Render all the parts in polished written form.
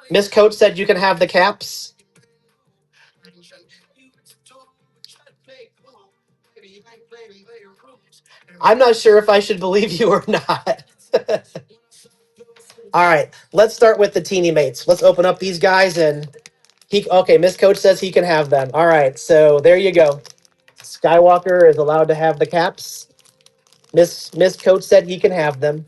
Miss Coach said you can have the caps. I'm not sure if I should believe you or not. All right, let's start with the teeny mates. Let's open up these guys and okay, Miss Coach says he can have them. All right, so there you go. Skywalker is allowed to have the caps. Miss Coach said he can have them.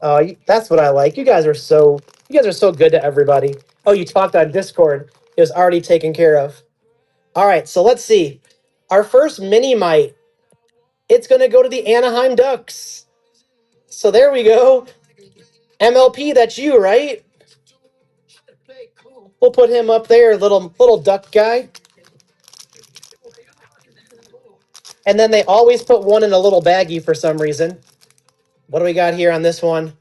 That's what I like. You guys are so good to everybody. Oh, you talked on Discord. It was already taken care of. All right, so let's see. Our first mini mite. It's going to go to the Anaheim Ducks. So there we go. MLP, that's you, right? We'll put him up there, little duck guy. And then they always put one in a little baggie for some reason. What do we got here on this one?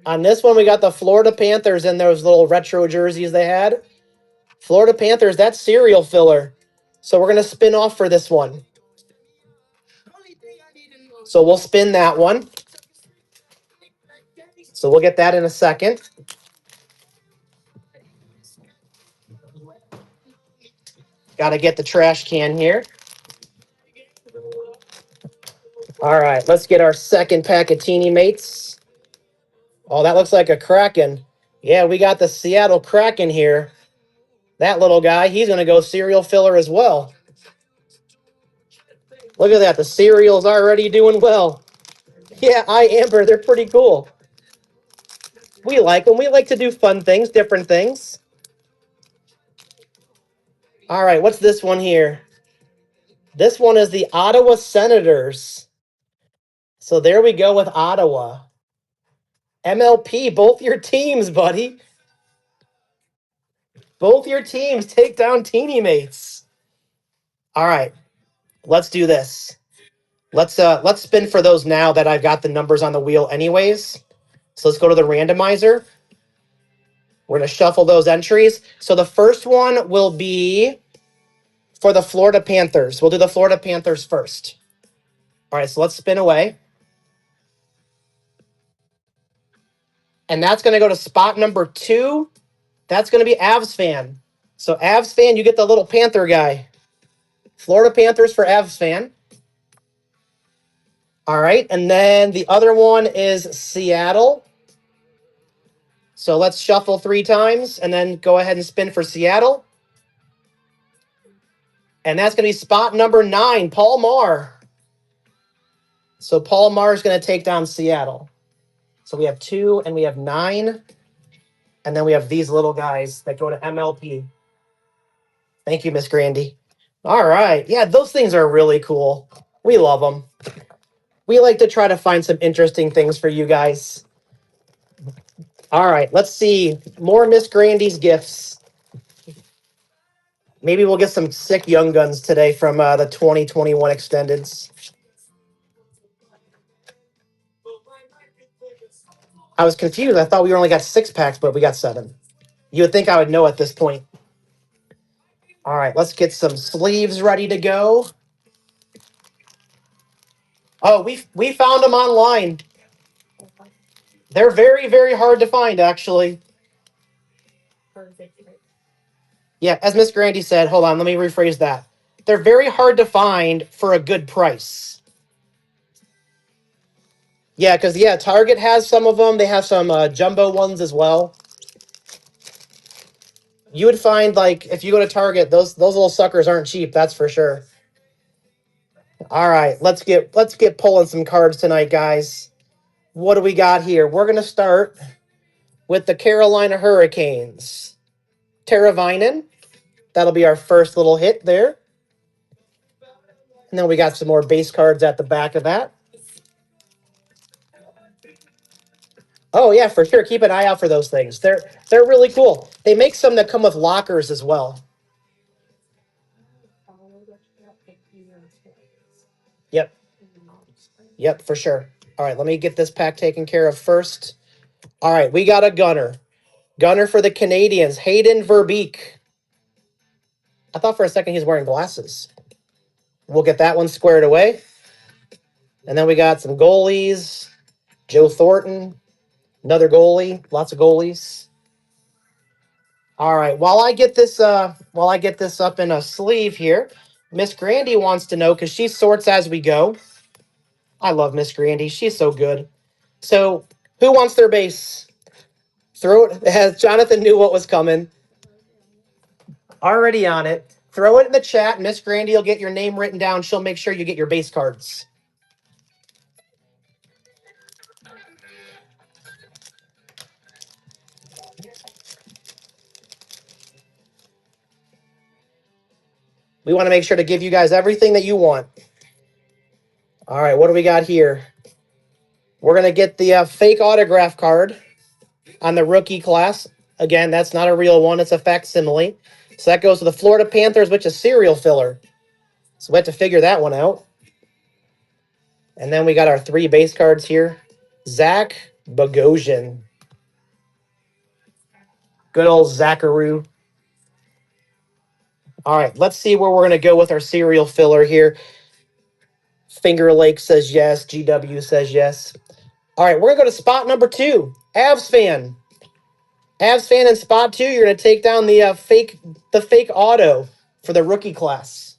On this one, we got the Florida Panthers in those little retro jerseys they had. Florida Panthers, that's serial filler. So we're going to spin off for this one. So we'll spin that one. So we'll get that in a second. Got to get the trash can here. All right, let's get our second pack of teeny mates. Oh, that looks like a Kraken. Yeah, we got the Seattle Kraken here. That little guy, he's going to go serial filler as well. Look at that. The cereal's already doing well. Yeah, Amber, they're pretty cool. We like them. We like to do fun things, different things. All right, what's this one here? This one is the Ottawa Senators. So there we go with Ottawa. MLP, both your teams, buddy. Both your teams take down teeny mates. All right, let's do this. Let's spin for those now that I've got the numbers on the wheel anyways. So let's go to the randomizer. We're going to shuffle those entries. So the first one will be for the Florida Panthers. We'll do the Florida Panthers first. All right, so let's spin away. And that's going to go to spot number 2. That's going to be Avs fan. So Avs fan, you get the little Panther guy. Florida Panthers for Avs fan. All right, and then the other one is Seattle. So let's shuffle 3 times and then go ahead and spin for Seattle. And that's going to be spot number 9, Paul Marr. So Paul Marr is going to take down Seattle. So we have 2 and we have 9. And then we have these little guys that go to MLP. Thank you, Miss Grandy. All right. Yeah, those things are really cool. We love them. We like to try to find some interesting things for you guys. All right, let's see. More Miss Grandy's gifts. Maybe we'll get some sick Young Guns today from the 2021 extendeds. I was confused. I thought we only got 6 packs, but we got 7. You would think I would know at this point. All right, let's get some sleeves ready to go. Oh, we found them online. They're very, very hard to find, actually. Yeah, as Miss Grandy said, hold on, let me rephrase that. They're very hard to find for a good price. Yeah, because, Target has some of them. They have some jumbo ones as well. You would find, like, if you go to Target, those little suckers aren't cheap, that's for sure. All right, let's get pulling some cards tonight, guys. What do we got here? We're going to start with the Carolina Hurricanes. Teravainen. That'll be our first little hit there. And then we got some more base cards at the back of that. Oh, yeah, for sure. Keep an eye out for those things. They're really cool. They make some that come with lockers as well. Yep. Yep, for sure. All right, let me get this pack taken care of first. All right, we got a gunner. Gunner for the Canadians, Hayden Verbeek. I thought for a second he's wearing glasses. We'll get that one squared away. And then we got some goalies. Joe Thornton, another goalie. Lots of goalies. All right. While I get this up in a sleeve here, Miss Grandy wants to know because she sorts as we go. I love Miss Grandy. She's so good. So, who wants their base? Throw it. As Jonathan knew what was coming. Already on it. Throw it in the chat. Miss Grandy will get your name written down. She'll make sure you get your base cards. We want to make sure to give you guys everything that you want. All right, what do we got here? We're going to get the fake autograph card on the rookie class. Again, that's not a real one. It's a facsimile. So that goes to the Florida Panthers, which is serial filler. So we have to figure that one out. And then we got our 3 base cards here. Zach Bogosian. Good old Zacharoo. All right, let's see where we're going to go with our serial filler here. Finger Lake says yes. GW says yes. All right, we're going to go to spot number 2. Avs fan. Avs fan in spot 2. You're going to take down the fake auto for the rookie class.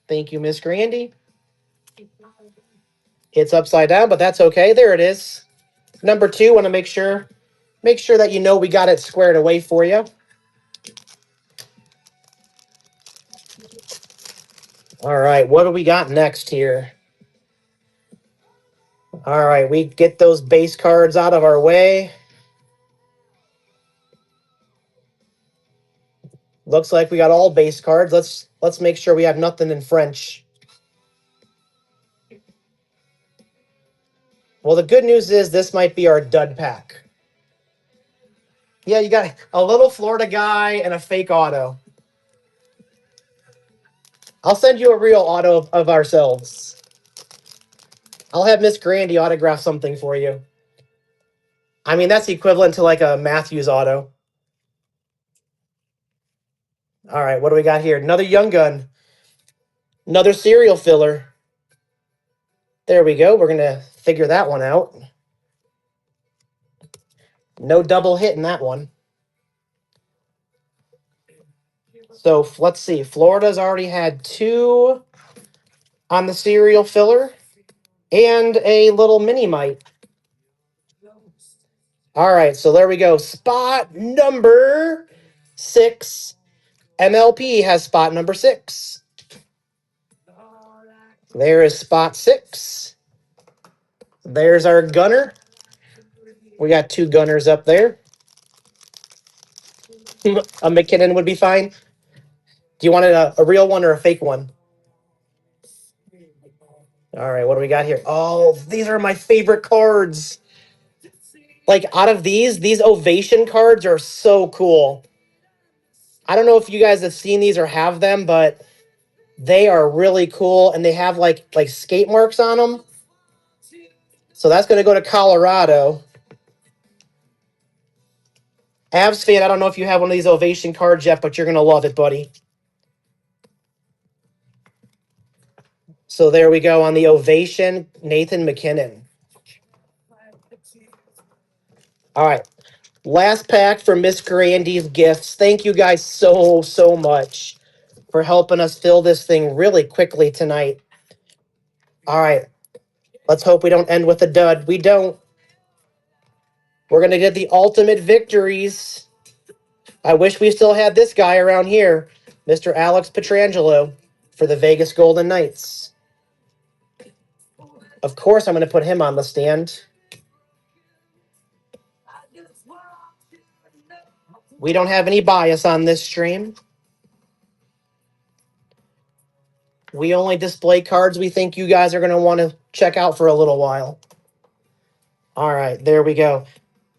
Thank you, Miss Grandy. It's upside down, but that's okay. There it is. Number 2. Want to make sure that you know we got it squared away for you. All right, what do we got next here? All right, we get those base cards out of our way. Looks like we got all base cards. Let's make sure we have nothing in French. Well, the good news is this might be our dud pack. Yeah, you got a little Florida guy and a fake auto. I'll send you a real auto of ourselves. I'll have Miss Grandy autograph something for you. I mean, that's equivalent to like a Matthews auto. All right, what do we got here? Another young gun. Another serial filler. There we go. We're going to figure that one out. No double hit in that one. So let's see. Florida's already had 2 on the serial filler and a little mini mite. All right, so there we go. Spot number 6. MLP has spot number 6. There is spot 6. There's our gunner. We got 2 gunners up there. A McKinnon would be fine. Do you want a real one or a fake one? All right, what do we got here? Oh, these are my favorite cards. Like, out of these ovation cards are so cool. I don't know if you guys have seen these or have them, but they are really cool, and they have like skate marks on them. So that's going to go to Colorado. Avs fan, I don't know if you have one of these ovation cards yet, but you're going to love it, buddy. So there we go on the ovation, Nathan McKinnon. All right. Last pack for Miss Grandy's gifts. Thank you guys so much for helping us fill this thing really quickly tonight. All right. Let's hope we don't end with a dud. We don't. We're going to get the ultimate victories. I wish we still had this guy around here, Mr. Alex Pietrangelo, for the Vegas Golden Knights. Of course, I'm going to put him on the stand. We don't have any bias on this stream. We only display cards we think you guys are going to want to check out for a little while. All right, there we go.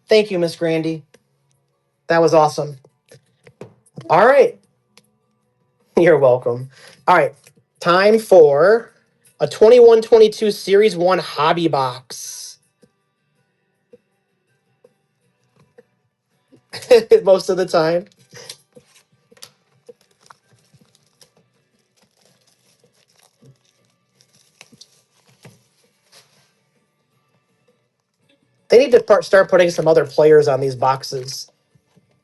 Thank you, Miss Grandy. That was awesome. All right. You're welcome. All right, time for a 21-22 Series 1 hobby box. Most of the time. They need to start putting some other players on these boxes.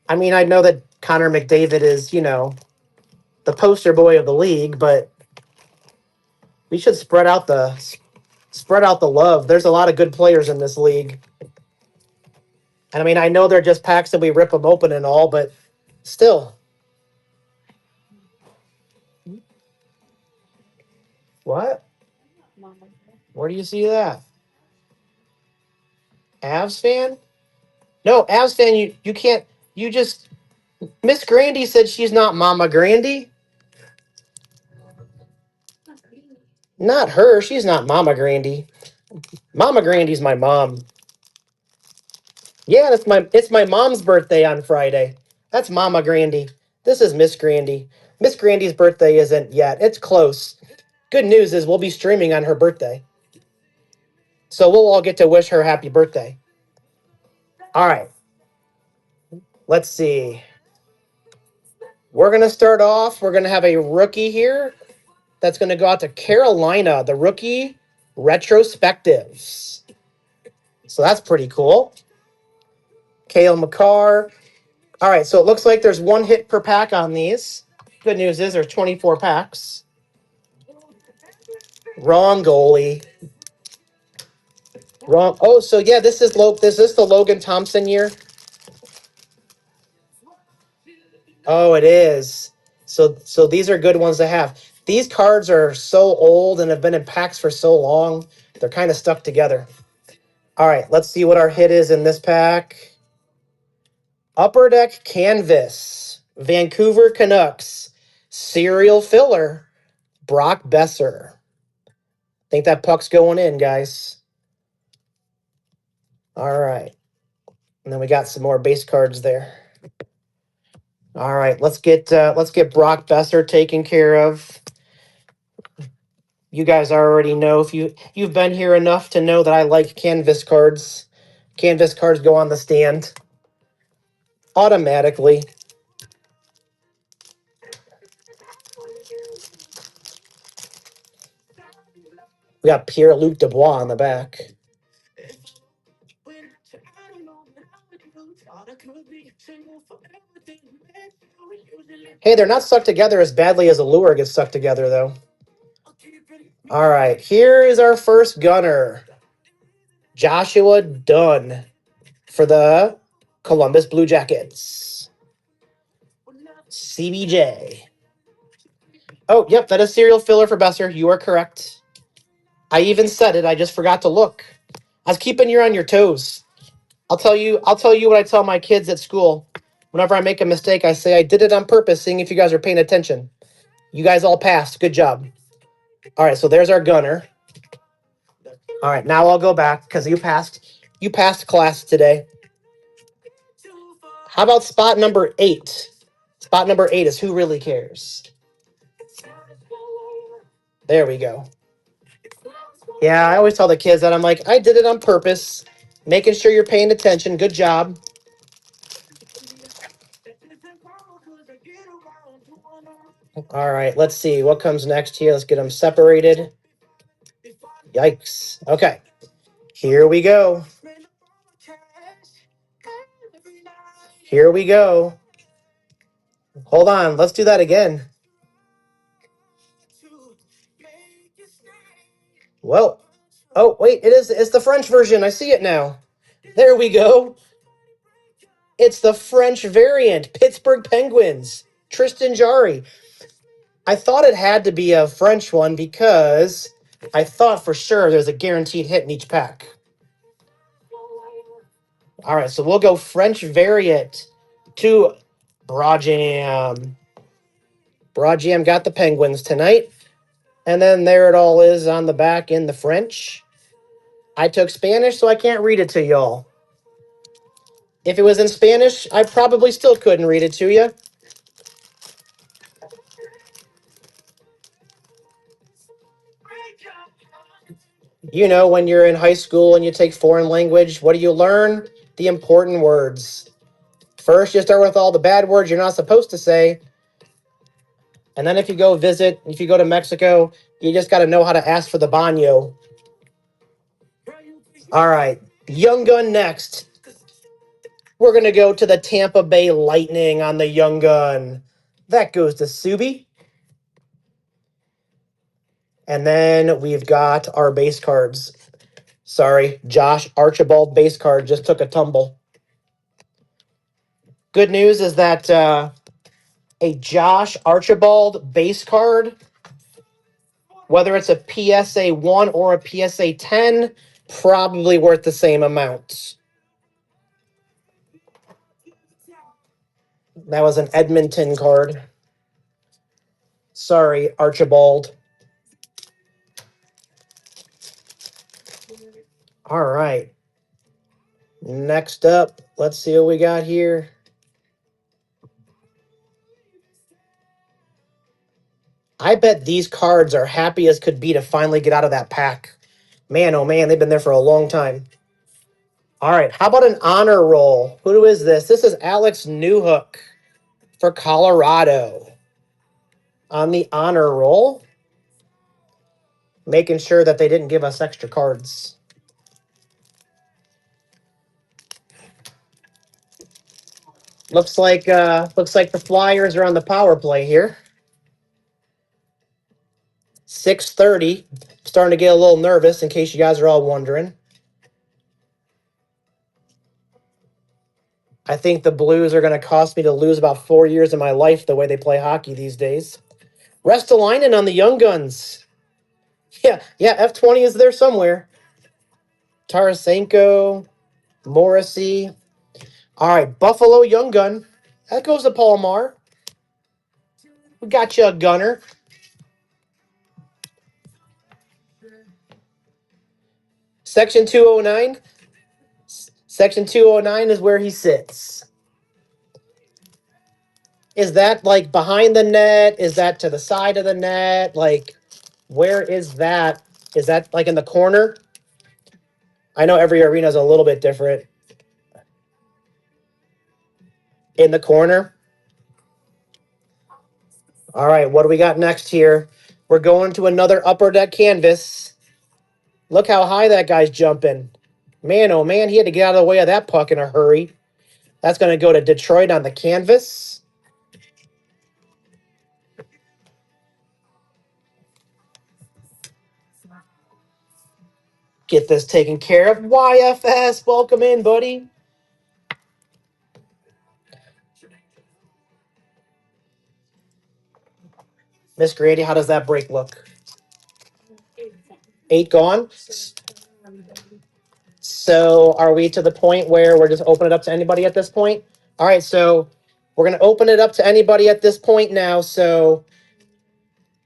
I mean, I know that Connor McDavid is, the poster boy of the league, but we should spread out the love. There's a lot of good players in this league. And I mean, I know they're just packs and we rip them open and all, but still. What? Where do you see that? Avs fan? No, Avs fan, you can't, you just, Miss Grandy said she's not Mama Grandy. Not her. She's not Mama Grandy. Mama Grandy's my mom. Yeah, it's my mom's birthday on Friday. That's Mama Grandy. This is Miss Grandy. Miss Grandy's birthday isn't yet. It's close. Good news is we'll be streaming on her birthday. So we'll all get to wish her happy birthday. All right. Let's see. We're going to start off. We're going to have a rookie here that's going to go out to Carolina, the rookie retrospectives. So that's pretty cool. Kale McCarr. All right, so it looks like there's one hit per pack on these. Good news is there's 24 packs. Wrong goalie. Wrong. Oh, so yeah, this is the Logan Thompson year. Oh, it is. So these are good ones to have. These cards are so old and have been in packs for so long, they're kind of stuck together. All right, let's see what our hit is in this pack. Upper Deck Canvas, Vancouver Canucks, Serial Filler, Brock Besser. Think that puck's going in, guys. All right. And then we got some more base cards there. All right, let's get Brock Besser taken care of. You guys already know, if you've been here enough to know that I like canvas cards. Canvas cards go on the stand automatically. We got Pierre-Luc Dubois on the back. Hey, they're not stuck together as badly as Allure gets stuck together, though. All right, here is our first gunner. Joshua Dunn for the Columbus Blue Jackets. CBJ. Oh, yep, that is Serial Filler for Besser. You are correct. I even said it. I just forgot to look. I was keeping you on your toes. I'll tell you what I tell my kids at school. Whenever I make a mistake, I say I did it on purpose, seeing if you guys are paying attention. You guys all passed. Good job. All right, so there's our gunner. All right, now I'll go back because you passed. You passed class today. How about spot number 8? Spot number 8 is Who Really Cares. There we go. Yeah, I always tell the kids that I'm like, I did it on purpose, making sure you're paying attention. Good job. All right, let's see what comes next here. Let's get them separated. Yikes. Okay, here we go. Here we go. Hold on, let's do that again. Well, oh, wait, it's the French version. I see it now. There we go. It's the French variant. Pittsburgh Penguins. Tristan Jarry. I thought it had to be a French one because I thought for sure there's a guaranteed hit in each pack. All right, so we'll go French variant to Brajam. Brajam got the Penguins tonight. And then there it all is on the back in the French. I took Spanish, so I can't read it to y'all. If it was in Spanish, I probably still couldn't read it to you. You know, when you're in high school and you take foreign language, what do you learn? The important words. First, you start with all the bad words you're not supposed to say. And then if you go to Mexico, you just got to know how to ask for the baño. All right. Young Gun next. We're going to go to the Tampa Bay Lightning on the Young Gun. That goes to Subi. And then we've got our base cards. Sorry, Josh Archibald base card just took a tumble. Good news is that a Josh Archibald base card, whether it's a PSA 1 or a PSA 10, probably worth the same amount. That was an Edmonton card. Sorry, Archibald. All right. Next up, let's see what we got here. I bet these cards are happy as could be to finally get out of that pack. Man, oh man, they've been there for a long time. All right, how about an honor roll? Who is this? This is Alex Newhook for Colorado. On the honor roll, making sure that they didn't give us extra cards. Looks like the Flyers are on the power play here. 6:30. Starting to get a little nervous in case you guys are all wondering. I think the Blues are going to cost me to lose about 4 years of my life the way they play hockey these days. Restalainen on the Young Guns. Yeah, F20 is there somewhere. Tarasenko, Morrissey. All right, Buffalo Young Gun. That goes to Paul Marr. We got you a gunner. Section 209. Section 209 is where he sits. Is that like behind the net? Is that to the side of the net? Like, where is that? Is that like in the corner? I know every arena is a little bit different. In the corner. All right, what do we got next here? We're going to another upper deck canvas. Look how high that guy's jumping. Man, oh man, he had to get out of the way of that puck in a hurry. That's going to go to Detroit on the canvas. Get this taken care of. YFS, welcome in, buddy. Miss Grady, how does that break look? 8 gone. So are we to the point where we're just opening it up to anybody at this point? All right, so we're going to open it up to anybody at this point now. So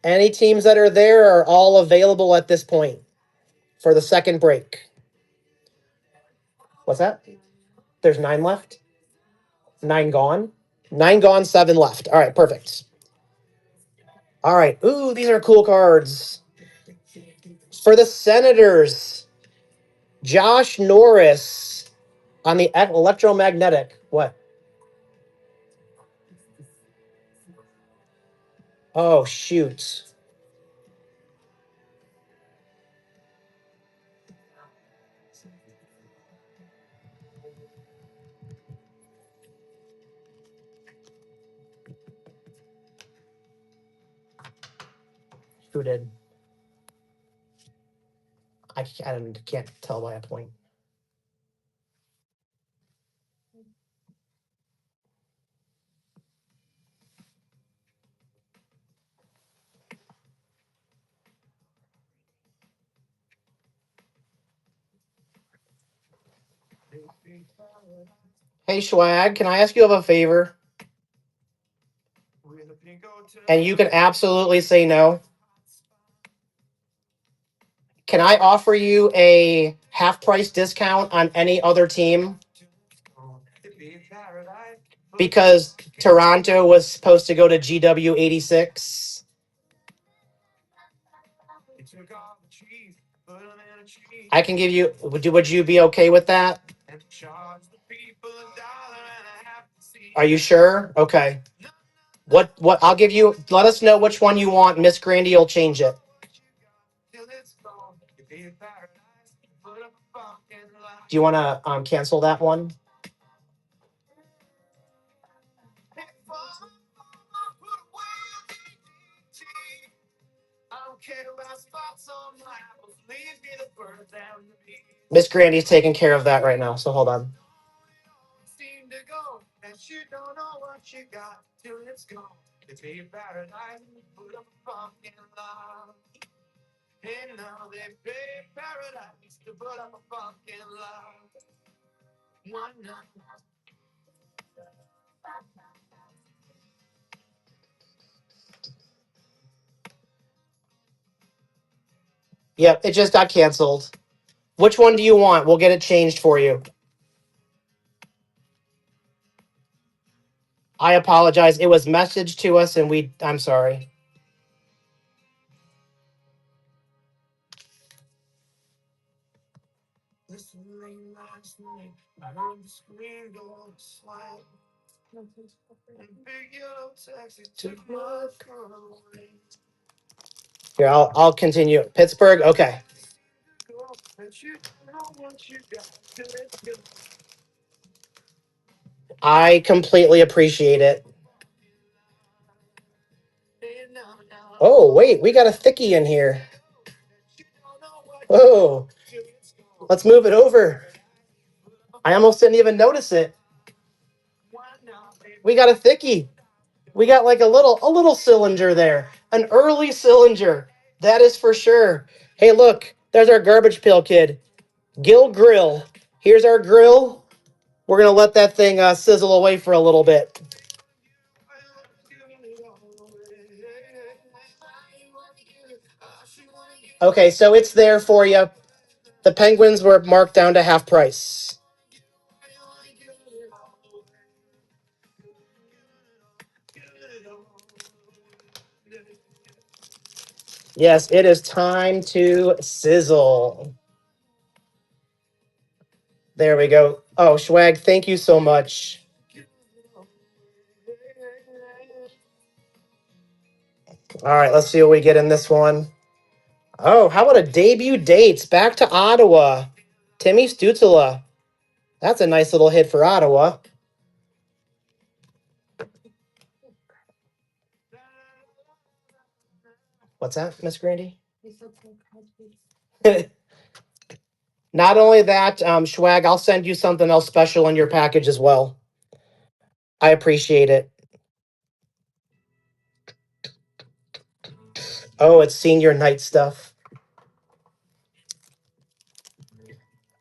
any teams that are there are all available at this point for the second break. What's that? There's 9 left? 9 gone? 9 gone, 7 left. All right, perfect. All right. Ooh, these are cool cards. For the Senators, Josh Norris on the electromagnetic. What? Oh, shoot. Who did? I can't tell by a point. Hey, Schwag, can I ask you of a favor? And you can absolutely say no. Can I offer you a half price discount on any other team? Because Toronto was supposed to go to GW 86. I can give you. Would you be okay with that? Are you sure? Okay. What I'll give you. Let us know which one you want. Miss Grandy will change it. Do you want to cancel that one? Miss Grandy's taking care of that right now, so hold on. Yep, it just got canceled. Which one do you want? We'll get it changed for you. I apologize. It was messaged to us and I'm sorry. Here, I'll continue. Pittsburgh, okay. I completely appreciate it. Oh, wait, we got a thickie in here. Whoa. Let's move it over. I almost didn't even notice it. We got a thickie. We got like a little cylinder there. An early cylinder. That is for sure. Hey, look, there's our garbage pail kid. Gill Grill. Here's our grill. We're going to let that thing sizzle away for a little bit. Okay, so it's there for you. The Penguins were marked down to half price. Yes, it is time to sizzle. There we go. Oh, Schwag, thank you so much. All right, let's see what we get in this one. Oh, how about a debut dates back to Ottawa? Timmy Stützle. That's a nice little hit for Ottawa. What's that, Miss Grandy? Not only that, Schwag, I'll send you something else special in your package as well. I appreciate it. Oh, it's senior night stuff.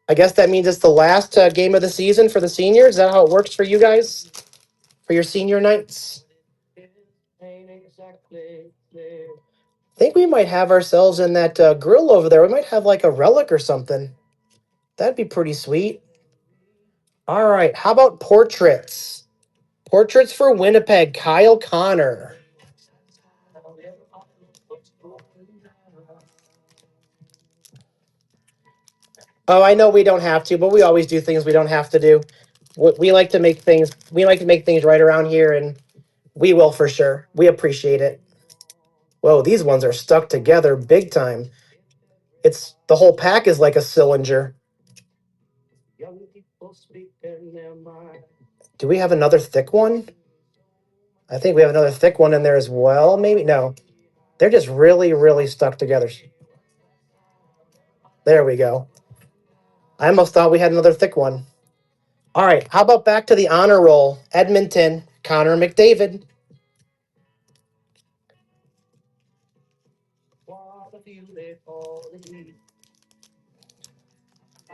I guess that means it's the last game of the season for the seniors. Is that how it works for you guys? For your senior nights? I think we might have ourselves in that grill over there. We might have like a relic or something. That'd be pretty sweet. All right. How about portraits? Portraits for Winnipeg, Kyle Connor. Oh, I know we don't have to, but we always do things we don't have to do. We like to make things. We like to make things right around here, and we will for sure. We appreciate it. Whoa, these ones are stuck together big time. It's the whole pack is like a cylinder. Do we have another thick one? I think we have another thick one in there as well. Maybe no. They're just really, really stuck together. There we go. I almost thought we had another thick one. All right, how about back to the honor roll? Edmonton, Connor McDavid.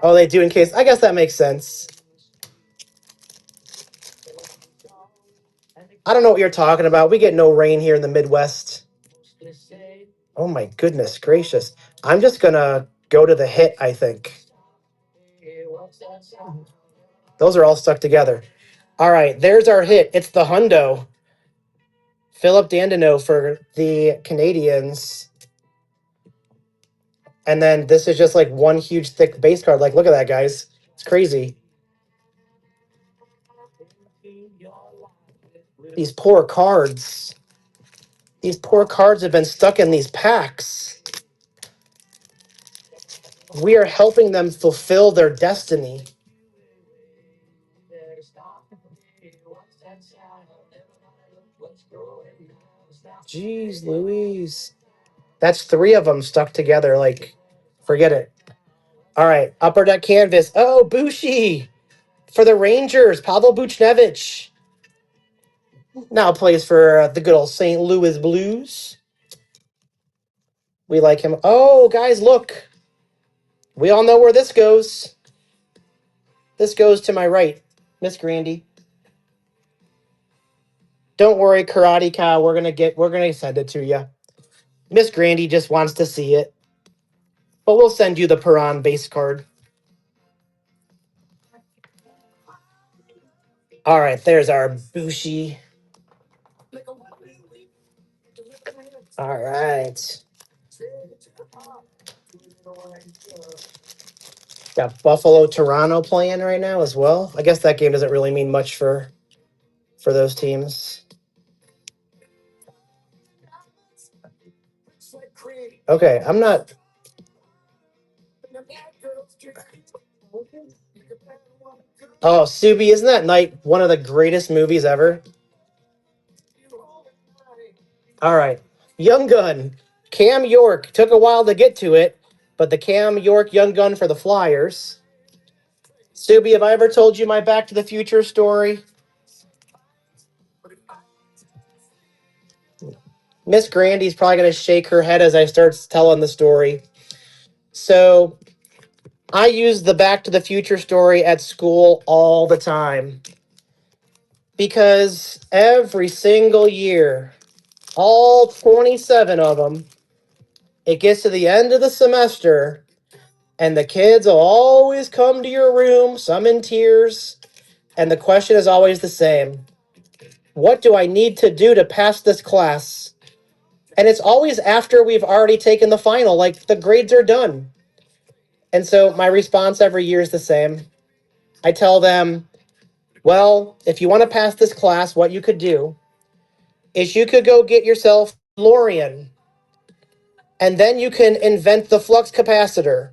Oh, they do in case. I guess that makes sense. I don't know what you're talking about. We get no rain here in the Midwest. Oh my goodness gracious. I'm just going to go to the hit, I think. Those are all stuck together. All right, there's our hit. It's the hundo. Philip Dandino for the Canadians. And then this is just like one huge thick base card. Like, look at that, guys. It's crazy. These poor cards. These poor cards have been stuck in these packs. We are helping them fulfill their destiny. Jeez Louise. That's 3 of them stuck together. Like, forget it. All right, upper deck canvas. Oh, Bushi for the Rangers. Pavel Buchnevich now plays for the good old St. Louis Blues. We like him. Oh, guys, look. We all know where this goes. This goes to my right, Miss Grandy. Don't worry, Karate Cow. We're gonna send it to you. Miss Grandy just wants to see it, but we'll send you the Piran base card. All right, there's our Bushi. All right. Got Buffalo Toronto playing right now as well. I guess that game doesn't really mean much for those teams. Okay, I'm not. Oh, Subi, isn't that night one of the greatest movies ever? All right, Young Gun. Cam York took a while to get to it, but the Cam York Young Gun for the Flyers. Subi, have I ever told you my Back to the Future story? Miss Grandy's probably going to shake her head as I start telling the story. So, I use the Back to the Future story at school all the time because every single year, all 27 of them, it gets to the end of the semester, and the kids will always come to your room, some in tears, and the question is always the same. What do I need to do to pass this class? And it's always after we've already taken the final, like the grades are done. And so my response every year is the same. I tell them, well, if you want to pass this class, what you could do is you could go get yourself a DeLorean, and then you can invent the flux capacitor.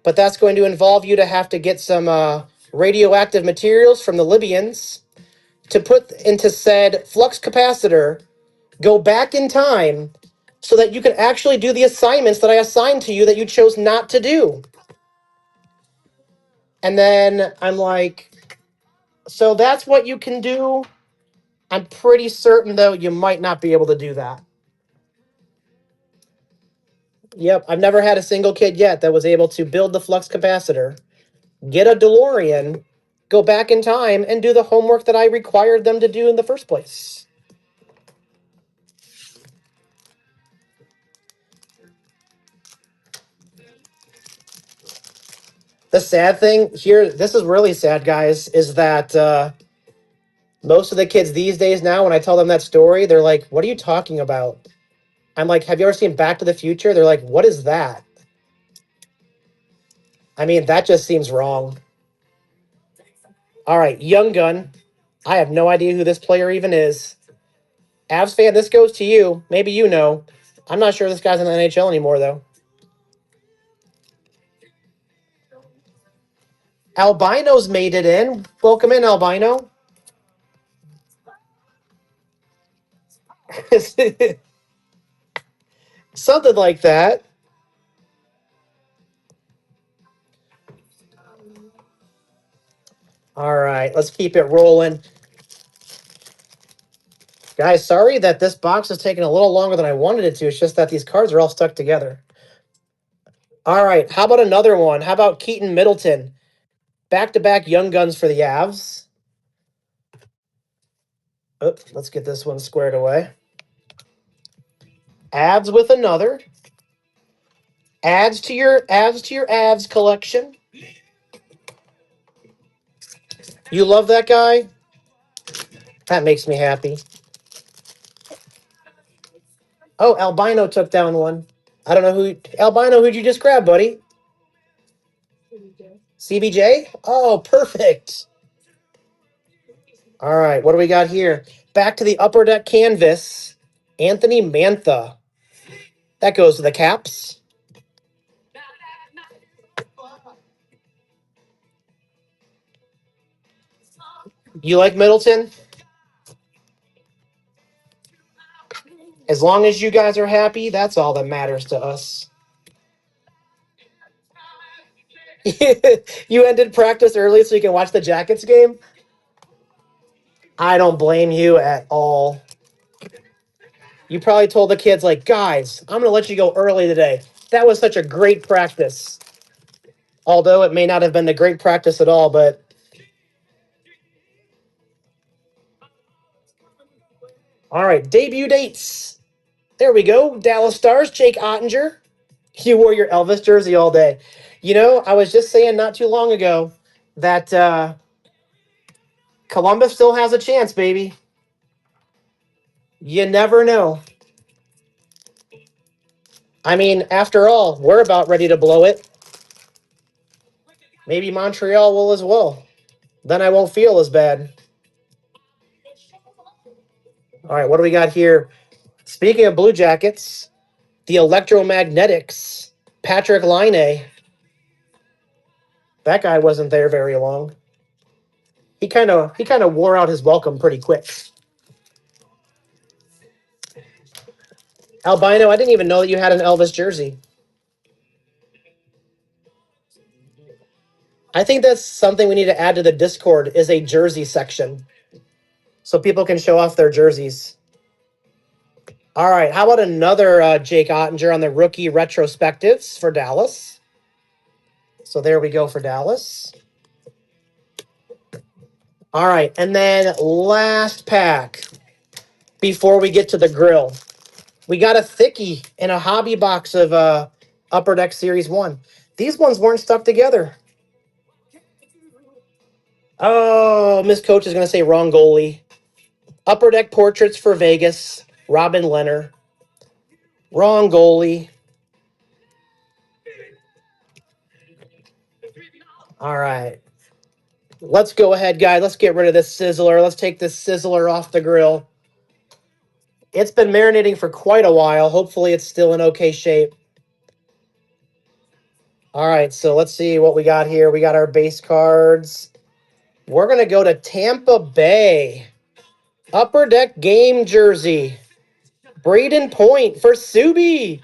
But that's going to involve you to have to get some radioactive materials from the Libyans to put into said flux capacitor, go back in time so that you can actually do the assignments that I assigned to you that you chose not to do. And then I'm like, so that's what you can do? I'm pretty certain, though, you might not be able to do that. Yep, I've never had a single kid yet that was able to build the flux capacitor, get a DeLorean, go back in time, and do the homework that I required them to do in the first place. The sad thing here, this is really sad, guys, is that most of the kids these days now, when I tell them that story, they're like, what are you talking about? I'm like, have you ever seen Back to the Future? They're like, what is that? I mean, that just seems wrong. All right, Young Gun. I have no idea who this player even is. Avs fan, this goes to you. Maybe you know. I'm not sure this guy's in the NHL anymore, though. Albino's made it in. Welcome in, Albino. Something like that. All right, let's keep it rolling. Guys, sorry that this box is taking a little longer than I wanted it to. It's just that these cards are all stuck together. All right, how about another one? How about Keaton Middleton? Back-to-back Young Guns for the Avs. Oh, let's get this one squared away. Avs with another. Adds to your Avs collection. You love that guy? That makes me happy. Oh, Albino took down one. I don't know who. Albino, who'd you just grab, buddy? CBJ? Oh, perfect. All right, what do we got here? Back to the upper deck canvas. Anthony Mantha. That goes to the Caps. You like Middleton? As long as you guys are happy, that's all that matters to us. You ended practice early so you can watch the Jackets game? I don't blame you at all. You probably told the kids, like, guys, I'm going to let you go early today. That was such a great practice. Although it may not have been a great practice at all, but. All right, debut dates. There we go. Dallas Stars, Jake Ottinger. You wore your Elvis jersey all day. You know, I was just saying not too long ago that Columbus still has a chance, baby. You never know. I mean, after all, we're about ready to blow it. Maybe Montreal will as well. Then I won't feel as bad. All right, what do we got here? Speaking of Blue Jackets, the Electromagnetics, Patrick Laine. That guy wasn't there very long. He kind of wore out his welcome pretty quick. Albino, I didn't even know that you had an Elvis jersey. I think that's something we need to add to the Discord is a jersey section. So people can show off their jerseys. All right, how about another Jake Ottinger on the rookie retrospectives for Dallas? So there we go for Dallas. All right, and then last pack before we get to the grill. We got a thickie in a hobby box of Upper Deck Series 1. These ones weren't stuck together. Oh, Miss Coach is going to say wrong goalie. Upper Deck Portraits for Vegas, Robin Leonard. Wrong goalie. All right. Let's go ahead, guys. Let's get rid of this sizzler. Let's take this sizzler off the grill. It's been marinating for quite a while. Hopefully it's still in okay shape. All right, so let's see what we got here. We got our base cards. We're going to go to Tampa Bay. Upper Deck game jersey. Braden Point for Subi.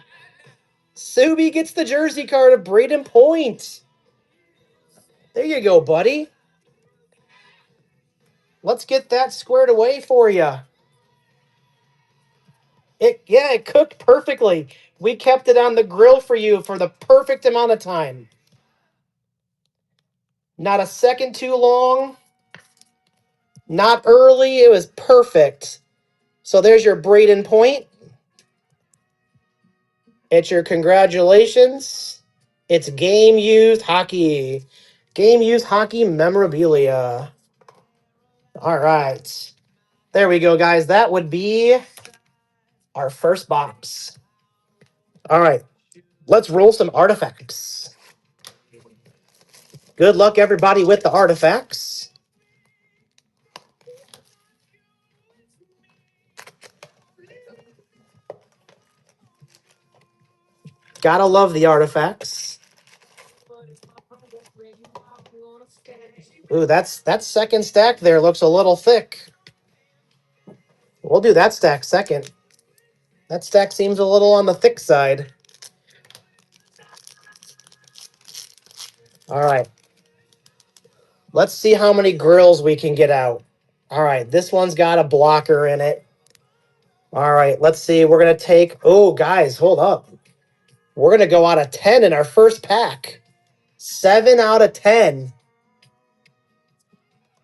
Subi gets the jersey card of Braden Point. There you go, buddy. Let's get that squared away for you. It cooked perfectly. We kept it on the grill for you for the perfect amount of time. Not a second too long. Not early. It was perfect. So there's your Braden Point. It's your congratulations. It's game used hockey. Game used hockey memorabilia. All right. There we go, guys. That would be our first box. All right. Let's roll some artifacts. Good luck, everybody, with the artifacts. Gotta love the artifacts. Ooh, that second stack there looks a little thick. We'll do that stack second. That stack seems a little on the thick side. All right. Let's see how many grills we can get out. All right, this one's got a blocker in it. All right, let's see. We're going to take... Oh, guys, hold up. We're going to go out of 10 in our first pack. 7 out of 10.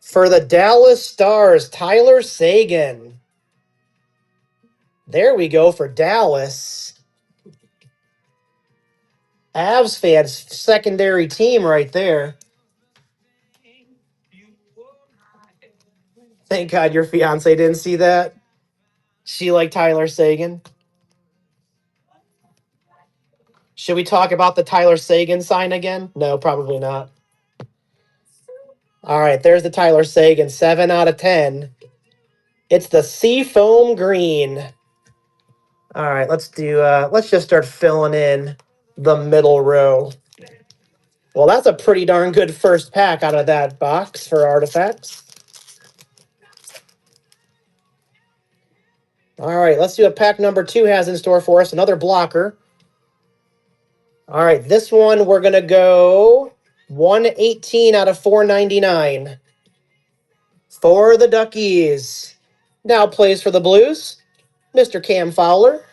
For the Dallas Stars, Tyler Seguin. There we go for Dallas. Avs fans, secondary team right there. Thank God your fiance didn't see that. She liked Tyler Seguin. Should we talk about the Tyler Seguin sign again? No, probably not. All right, there's the Tyler Seguin, 7 out of 10. It's the Seafoam Green. All right, let's just start filling in the middle row. Well, that's a pretty darn good first pack out of that box for artifacts. All right, let's see what pack number 2 has in store for us. Another blocker. All right, this one we're going to go 118 out of 499 for the Duckies. Now plays for the Blues, Mr. Cam Fowler.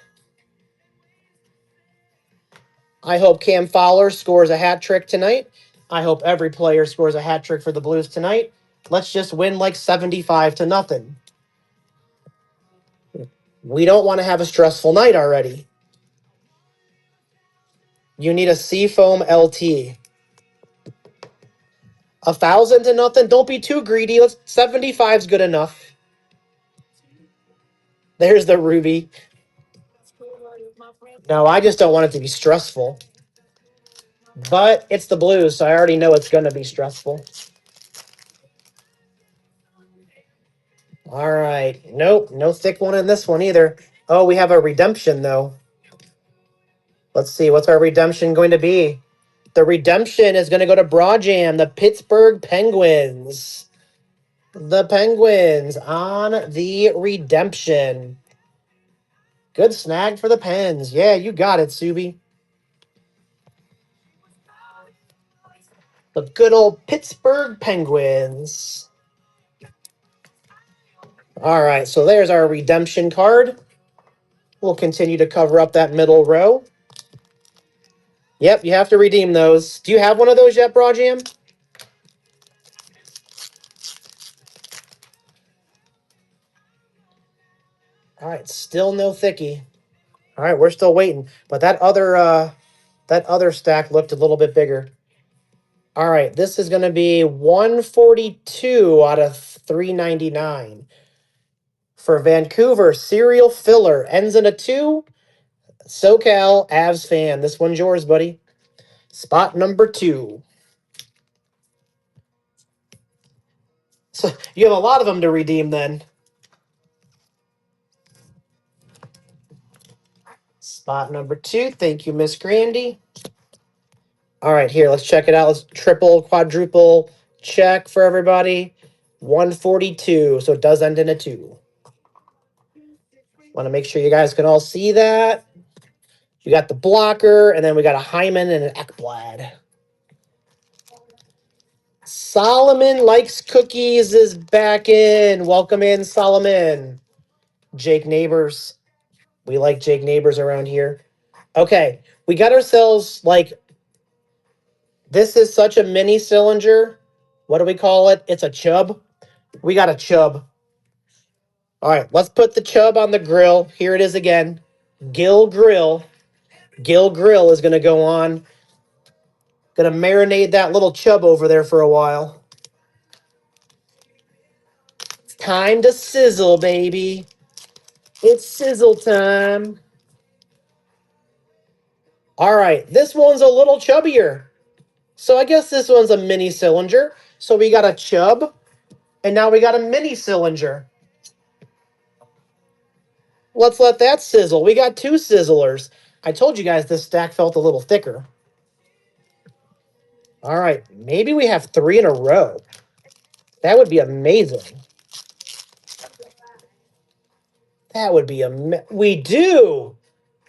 I hope Cam Fowler scores a hat trick tonight. I hope every player scores a hat trick for the Blues tonight. Let's just win like 75-0. We don't want to have a stressful night already. You need a Seafoam LT. 1,000-0. Don't be too greedy. 75 is good enough. There's the Ruby. No, I just don't want it to be stressful. But it's the Blues, so I already know it's going to be stressful. All right. Nope, no thick one in this one either. Oh, we have a redemption, though. Let's see. What's our redemption going to be? The redemption is going to go to Broadjam, the Pittsburgh Penguins. The Penguins on the redemption. Good snag for the Pens. Yeah, you got it, Subi. The good old Pittsburgh Penguins. All right, so there's our redemption card. We'll continue to cover up that middle row. Yep, you have to redeem those. Do you have one of those yet, Broadjam? All right, still no thickie. All right, we're still waiting. But that other stack looked a little bit bigger. All right, this is going to be 142 out of 399. For Vancouver, serial filler. Ends in a 2. SoCal Avs fan. This one's yours, buddy. Spot number 2. So you have a lot of them to redeem then. Spot number 2. Thank you, Miss Grandy. All right, here, let's check it out. Let's triple, quadruple check for everybody. 142. So it does end in a 2. Want to make sure you guys can all see that. You got the blocker, and then we got a Hyman and an Ekblad. Solomon Likes Cookies is back in. Welcome in, Solomon. Jake Neighbors. We like Jake Neighbors around here. Okay, we got ourselves, like, this is such a mini cylinder. What do we call it? It's a chub. We got a chub. All right, let's put the chub on the grill. Here it is again. Gill Grill. Gill Grill is going to go on. Going to marinate that little chub over there for a while. It's time to sizzle, baby. It's sizzle time. All right, this one's a little chubbier. So I guess this one's a mini cylinder. So we got a chub, and now we got a mini cylinder. Let's let that sizzle. We got 2 sizzlers. I told you guys this stack felt a little thicker. All right, maybe we have 3 in a row. That would be amazing. That would be we do.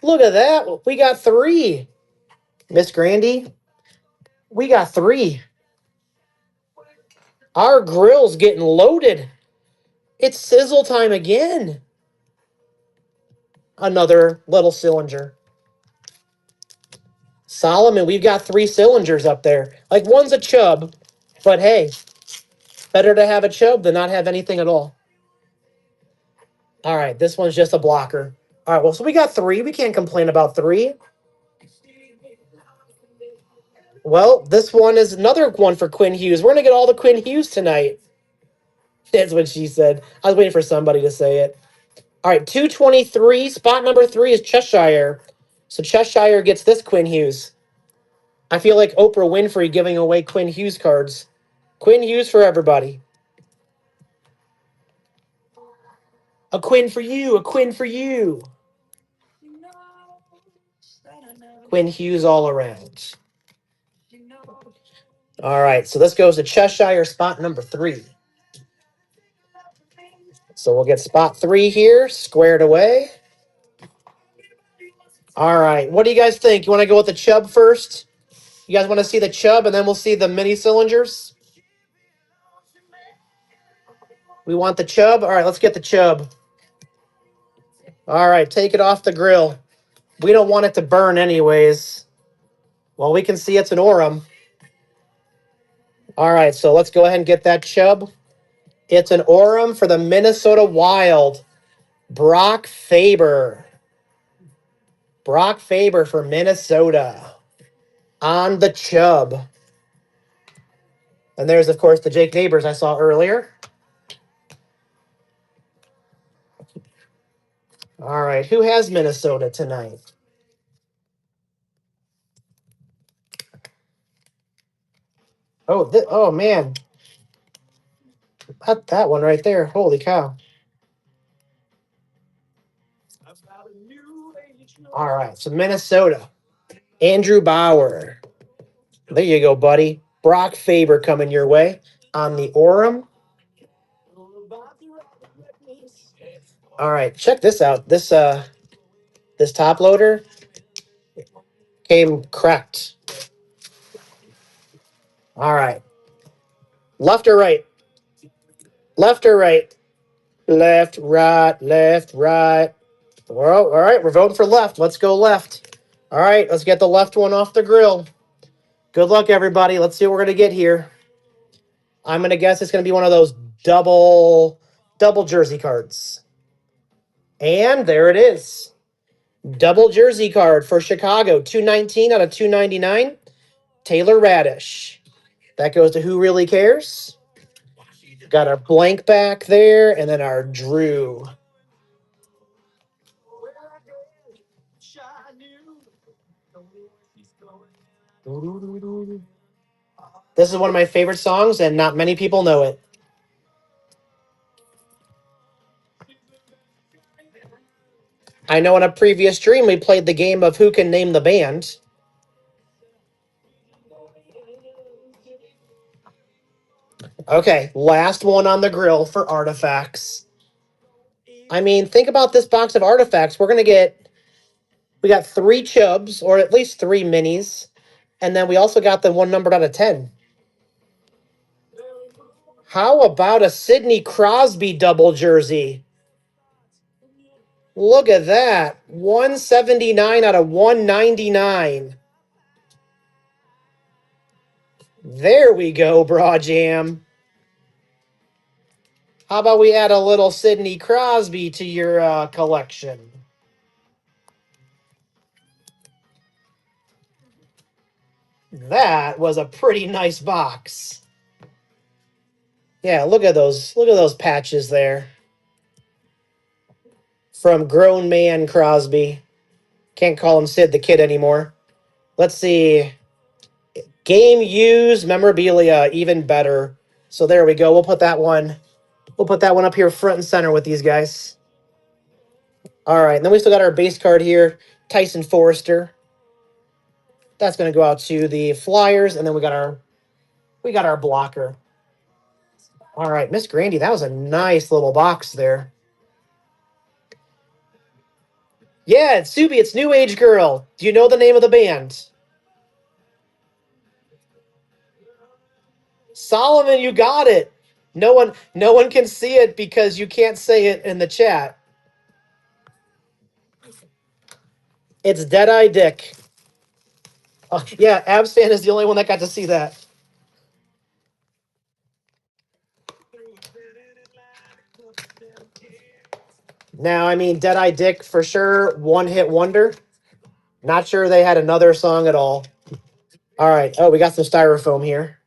Look at that. We got 3. Miss Grandy, we got 3. Our grill's getting loaded. It's sizzle time again. Another little cylinder. Solomon, we've got 3 cylinders up there. Like, one's a chub, but hey, better to have a chub than not have anything at all. All right, this one's just a blocker. All right, well, so we got 3. We can't complain about 3. Well, this one is another one for Quinn Hughes. We're going to get all the Quinn Hughes tonight. That's what she said. I was waiting for somebody to say it. All right, 223. Spot number 3 is Cheshire. So Cheshire gets this Quinn Hughes. I feel like Oprah Winfrey giving away Quinn Hughes cards. Quinn Hughes for everybody. A Quinn for you. A Quinn for you. Quinn Hughes all around. All right, so this goes to Cheshire, spot number 3. So we'll get spot 3 here, squared away. All right, what do you guys think? You want to go with the Chubb first? You guys want to see the Chubb, and then we'll see the mini cylinders? We want the Chubb? All right, let's get the Chubb. All right, take it off the grill. We don't want it to burn anyways. Well, we can see it's an Orem. All right, so let's go ahead and get that Chubb. It's an Orem for the Minnesota Wild. Brock Faber. Brock Faber for Minnesota. On the Chubb. And there's, of course, the Jake Neighbors I saw earlier. All right, who has Minnesota tonight? Oh, oh man. That one right there. Holy cow. All right, so Minnesota. Andrew Bauer. There you go, buddy. Brock Faber coming your way on the Orem. All right, check this out. This top loader came cracked. All right. Left or right? Left or right? Left, right, left, right. Well, all right, we're voting for left. Let's go left. All right, let's get the left one off the grill. Good luck, everybody. Let's see what we're going to get here. I'm going to guess it's going to be one of those double jersey cards. And there it is. Double jersey card for Chicago. 219 out of 299. Taylor Radish. That goes to Who Really Cares. Got our blank back there, and then our Drew. This is one of my favorite songs, and not many people know it. I know in a previous stream we played the game of Who Can Name the Band. Okay, last one on the grill for artifacts. I mean, think about this box of artifacts. We got 3 Chubbs, or at least 3 minis, and then we also got the one numbered out of 10. How about a Sidney Crosby double jersey? Look at that. 179 out of 199. There we go, Bra Jam. How about we add a little Sidney Crosby to your collection? That was a pretty nice box. Yeah, look at those patches there. From grown man Crosby. Can't call him Sid the Kid anymore. Let's see. Game used memorabilia, even better. So there we go. We'll put that one up here front and center with these guys. All right, and then we still got our base card here, Tyson Forrester. That's going to go out to the Flyers, and then we got our blocker. All right, Miss Grandy, that was a nice little box there. Yeah, it's Subi, it's New Age Girl. Do you know the name of the band? Solomon, you got it. No one can see it because you can't say it in the chat. It's Deadeye Dick. Yeah, Abs fan is the only one that got to see that. Now, I mean, Deadeye Dick for sure, one-hit wonder. Not sure they had another song at all. All right. Oh, we got some styrofoam here.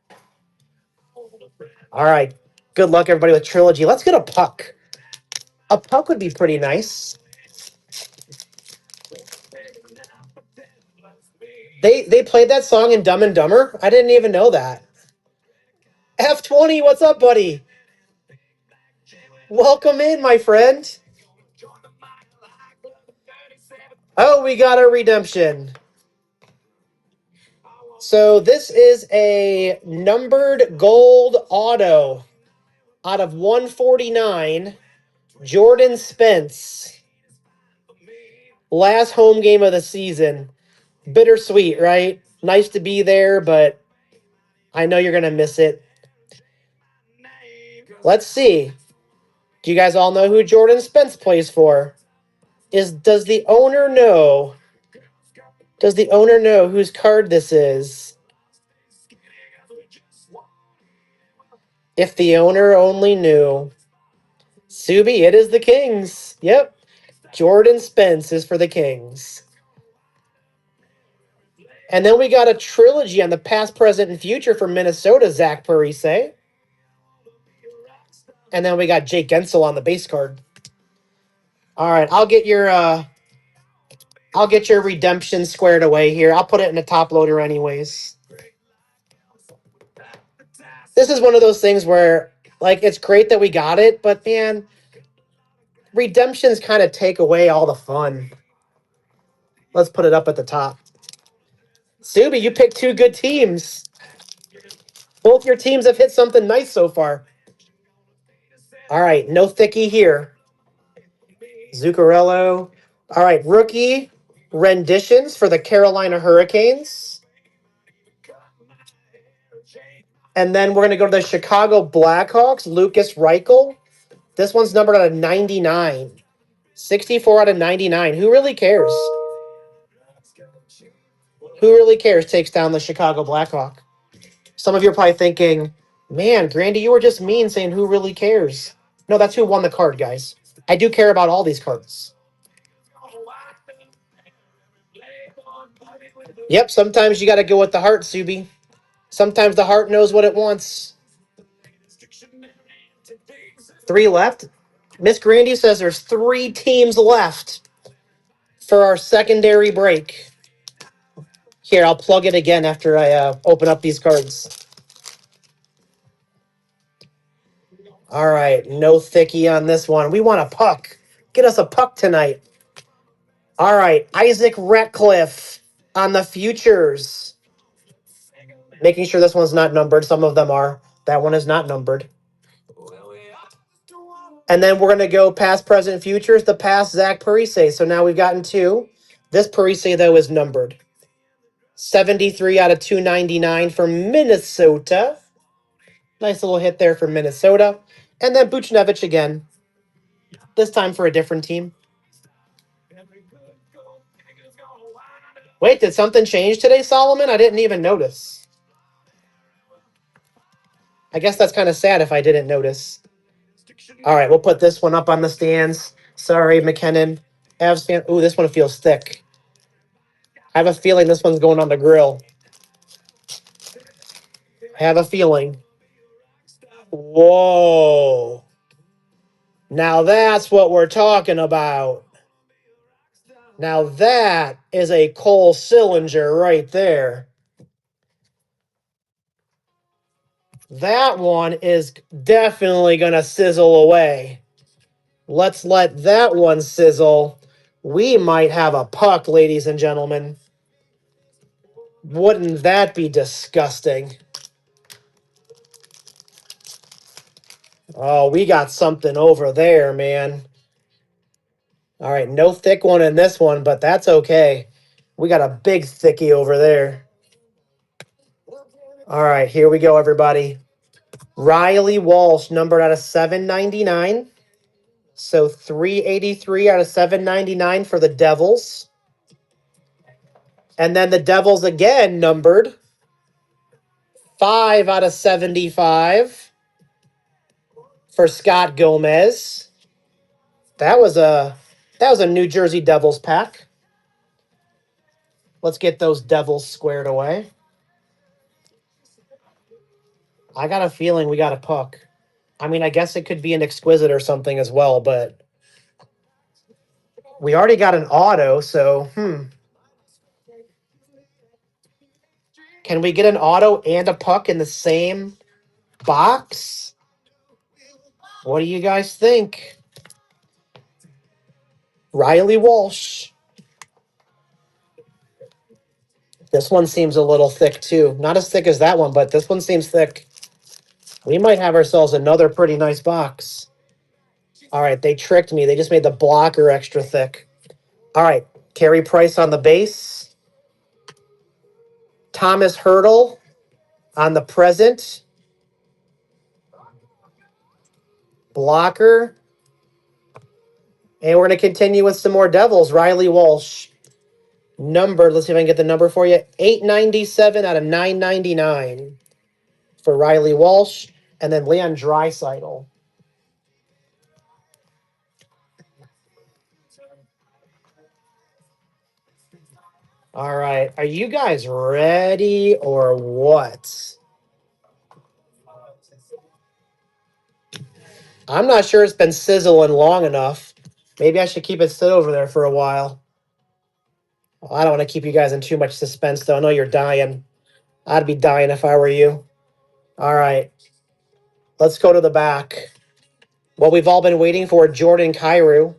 All right. Good luck, everybody, with Trilogy. Let's get a puck. A puck would be pretty nice. They played that song in Dumb and Dumber? I didn't even know that. F20, what's up, buddy? Welcome in, my friend. Oh, we got a redemption. So this is a numbered gold auto out of 149 Jordan Spence. Last home game of the season. Bittersweet, right? Nice to be there, but I know you're going to miss it. Let's see. Do you guys all know who Jordan Spence plays for? Does the owner know? Does the owner know whose card this is? If the owner only knew. Subi, it is the Kings. Yep. Jordan Spence is for the Kings. And then we got a trilogy on the past, present, and future for Minnesota, Zach Parise. And then we got Jake Gensel on the base card. All right, I'll get your redemption squared away here. I'll put it in the top loader anyways. This is one of those things where, like, it's great that we got it, but man, redemptions kind of take away all the fun. Let's put it up at the top. Subi, you picked two good teams. Both your teams have hit something nice so far. All right, no thickie here. Zuccarello. All right, rookie renditions for the Carolina Hurricanes. And then we're going to go to the Chicago Blackhawks, Lucas Reichel. This one's numbered out of 99. 64 out of 99. Who really cares? Who really cares takes down the Chicago Blackhawk? Some of you are probably thinking, man, Grandy, you were just mean saying who really cares. No, that's who won the card, guys. I do care about all these cards. Yep, sometimes you got to go with the heart, Subi. Sometimes the heart knows what it wants. 3 left. Miss Grandy says there's 3 teams left for our secondary break. Here, I'll plug it again after I open up these cards. All right, no thickie on this one. We want a puck. Get us a puck tonight. All right, Isaac Ratcliffe on the futures. Making sure this one's not numbered. Some of them are. That one is not numbered. And then we're going to go past, present, futures. The past, Zach Parise. So now we've gotten 2. This Parise, though, is numbered. 73 out of 299 for Minnesota. Nice little hit there for Minnesota. And then Buchnevich again. This time for a different team. Wait, did something change today, Solomon? I didn't even notice. I guess that's kind of sad if I didn't notice. All right, we'll put this one up on the stands. Sorry, McKinnon. Avs fan. Ooh, this one feels thick. I have a feeling this one's going on the grill. I have a feeling. Whoa. Now that's what we're talking about. Now that is a Cole Sillinger right there. That one is definitely going to sizzle away. Let's let that one sizzle. We might have a puck, ladies and gentlemen. Wouldn't that be disgusting? Oh, we got something over there, man. All right, no thick one in this one, but that's okay. We got a big thickie over there. All right, here we go, everybody. Riley Walsh, numbered out of 799. So 383 out of 799 for the Devils. And then the Devils again numbered 5 out of 75 for Scott Gomez. That was a New Jersey Devils pack. Let's get those Devils squared away. I got a feeling we got a puck. I mean, I guess it could be an exquisite or something as well, but we already got an auto, so Can we get an auto and a puck in the same box? What do you guys think? Riley Walsh. This one seems a little thick too. Not as thick as that one, but this one seems thick. We might have ourselves another pretty nice box. All right, they tricked me. They just made the blocker extra thick. All right, Carey Price on the base. Thomas Hurdle on the present. Blocker. And we're going to continue with some more Devils. Riley Walsh. Numbered. Let's see if I can get the number for you. 897 out of 999 for Riley Walsh. And then Leon Draisaitl. All right. Are you guys ready or what? I'm not sure it's been sizzling long enough. Maybe I should keep it sit over there for a while. Well, I don't want to keep you guys in too much suspense, though. I know you're dying. I'd be dying if I were you. All right. Let's go to the back. What we've all been waiting for, Jordan Kyrou.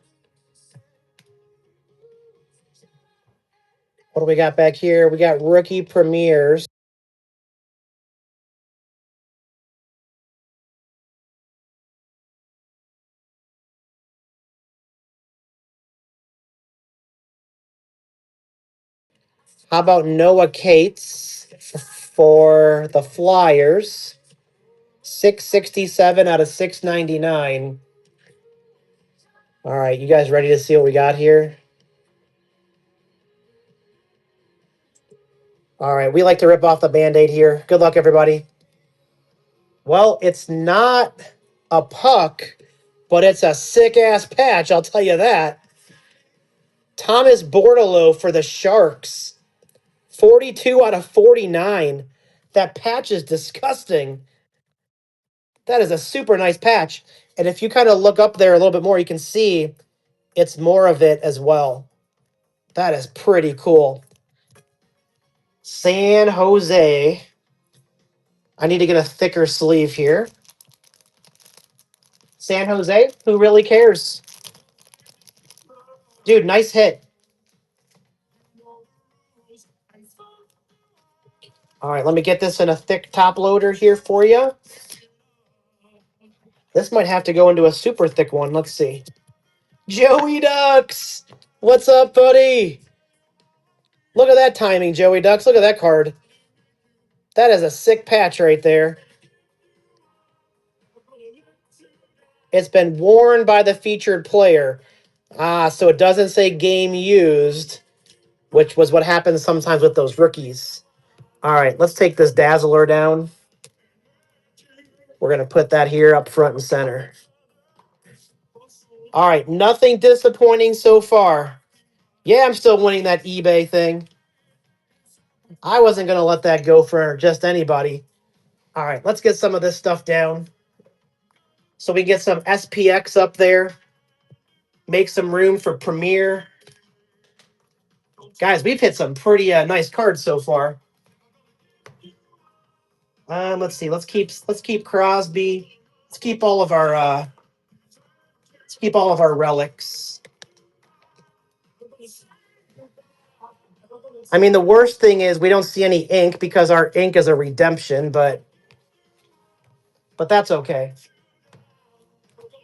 What do we got back here? We got rookie premieres. How about Noah Cates for the Flyers? 667 out of 699. All right, you guys ready to see what we got here? All right, we like to rip off the Band-Aid here. Good luck, everybody. Well, it's not a puck, but it's a sick-ass patch, I'll tell you that. Thomas Bordeleau for the Sharks. 42 out of 49. That patch is disgusting. That is a super nice patch. And if you kind of look up there a little bit more, you can see it's more of it as well. That is pretty cool. San Jose. I need to get a thicker sleeve here. San Jose, who really cares? Dude, nice hit. All right, let me get this in a thick top loader here for you. This might have to go into a super thick one. Let's see. Joey Ducks! What's up, buddy? Look at that timing, Joey Ducks. Look at that card. That is a sick patch right there. It's been worn by the featured player. So it doesn't say game used, which was what happens sometimes with those rookies. All right, let's take this Dazzler down. We're going to put that here up front and center. All right, nothing disappointing so far. Yeah, I'm still winning that eBay thing. I wasn't going to let that go for just anybody. All right, let's get some of this stuff down. So we get some SPX up there. Make some room for Premier. Guys, we've hit some pretty nice cards so far. Let's see. Let's keep Crosby. Let's keep all of our relics. I mean, the worst thing is we don't see any ink because our ink is a redemption, but that's okay.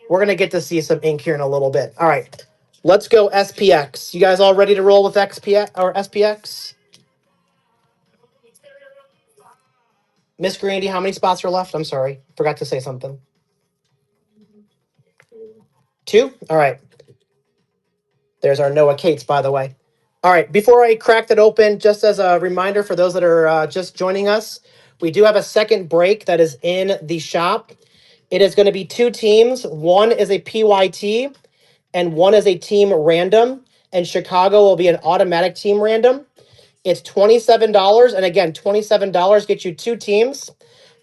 We're gonna get to see some ink here in a little bit. All right, let's go SPX. You guys all ready to roll with XPX or SPX? Miss Grandy, how many spots are left? I'm sorry, forgot to say something. 2. All right. There's our Noah Cates, by the way. All right, before I crack that open, just as a reminder for those that are just joining us, we do have a second break that is in the shop. It is going to be 2 teams. One is a PYT and one is a team random. And Chicago will be an automatic team random. It's $27. And again, $27 gets you 2 teams.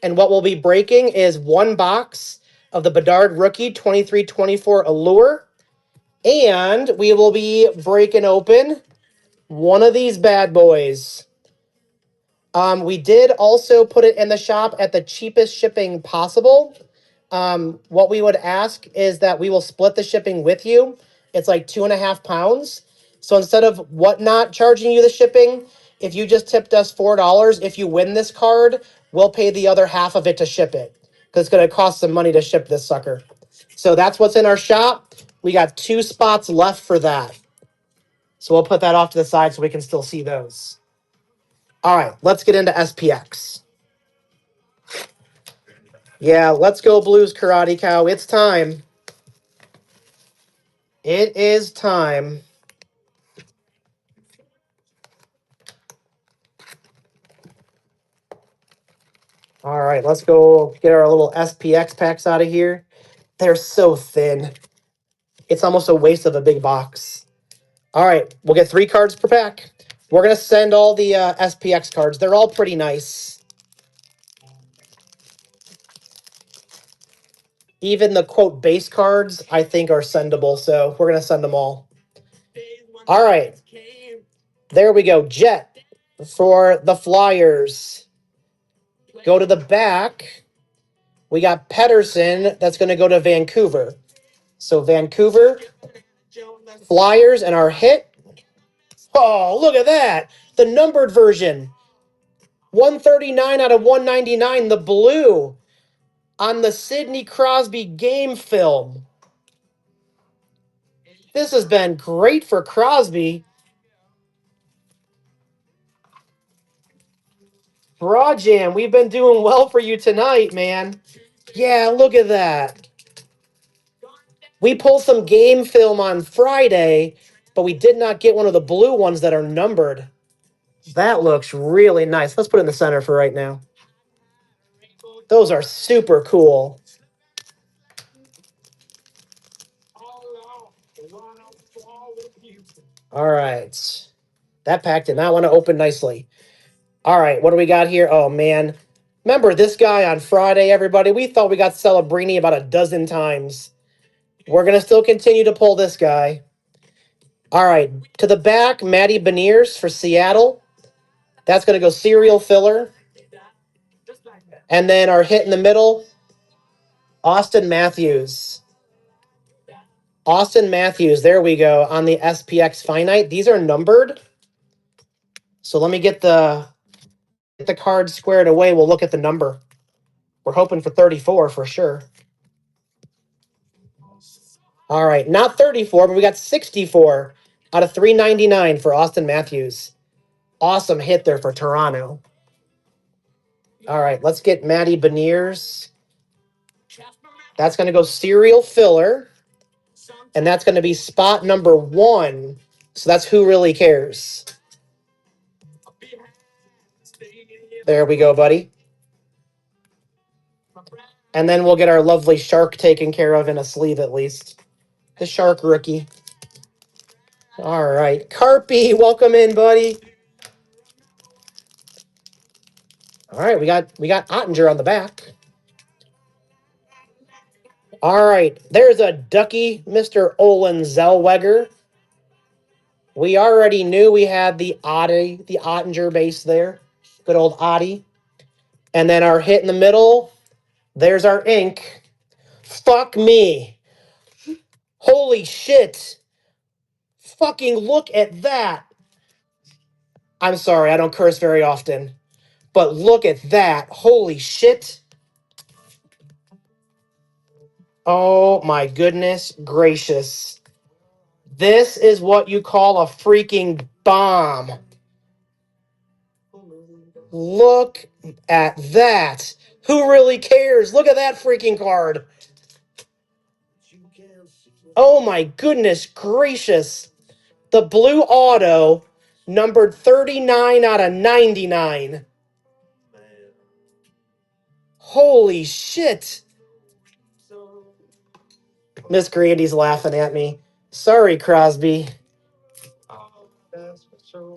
And what we'll be breaking is 1 box of the Bedard rookie 23-24 Allure. And we will be breaking open one of these bad boys. We did also put it in the shop at the cheapest shipping possible. What we would ask is that we will split the shipping with you. It's like 2.5 pounds. So instead of Whatnot charging you the shipping, if you just tipped us $4, if you win this card, we'll pay the other half of it to ship it. Because it's going to cost some money to ship this sucker. So that's what's in our shop. We got 2 spots left for that. So we'll put that off to the side so we can still see those. All right, let's get into SPX. Yeah, let's go Blues Karate Cow. It's time. It is time. All right, let's go get our little SPX packs out of here. They're so thin. It's almost a waste of a big box. All right, we'll get 3 cards per pack. We're going to send all the SPX cards. They're all pretty nice. Even the, quote, base cards, I think, are sendable. So we're going to send them all. All right. There we go. Jet for the Flyers. Go to the back. We got Pedersen. That's going to go to Vancouver. So Vancouver, Flyers, and our hit. Oh, look at that. The numbered version. 139 out of 199. The blue on the Sidney Crosby game film. This has been great for Crosby. Raw Jam, we've been doing well for you tonight, man. Yeah, look at that. We pulled some game film on Friday, but we did not get one of the blue ones that are numbered. That looks really nice. Let's put it in the center for right now. Those are super cool. All right. That pack did not want to open nicely. All right, what do we got here? Oh, man. Remember this guy on Friday, everybody? We thought we got Celebrini about a dozen times. We're going to still continue to pull this guy. All right, to the back, Matty Beniers for Seattle. That's going to go serial filler. And then our hit in the middle, Austin Matthews. Austin Matthews, there we go, on the SPX Finite. These are numbered. So let me get the card squared away. We'll look at the number. We're hoping for 34 for sure. All right, not 34, but we got 64 out of 399 for Austin Matthews. Awesome hit there for Toronto. All right, let's get Matty Beniers. That's going to go serial filler. And that's going to be spot number 1. So that's Who Really Cares. There we go, buddy. And then we'll get our lovely shark taken care of in a sleeve at least. The shark rookie. All right. Carpy, welcome in, buddy. All right, we got Ottinger on the back. All right, there's a ducky, Mr. Olin Zellweger. We already knew we had the Ottinger base there. Good old Ottie. And then our hit in the middle, there's our ink. Fuck me. Holy shit. Fucking look at that. I'm sorry, I don't curse very often. But look at that. Holy shit. Oh my goodness gracious. This is what you call a freaking bomb. Look at that. Who really cares? Look at that freaking card. Oh my goodness gracious. The blue auto, numbered 39 out of 99. Holy shit. Miss Grandy's laughing at me. Sorry, Crosby.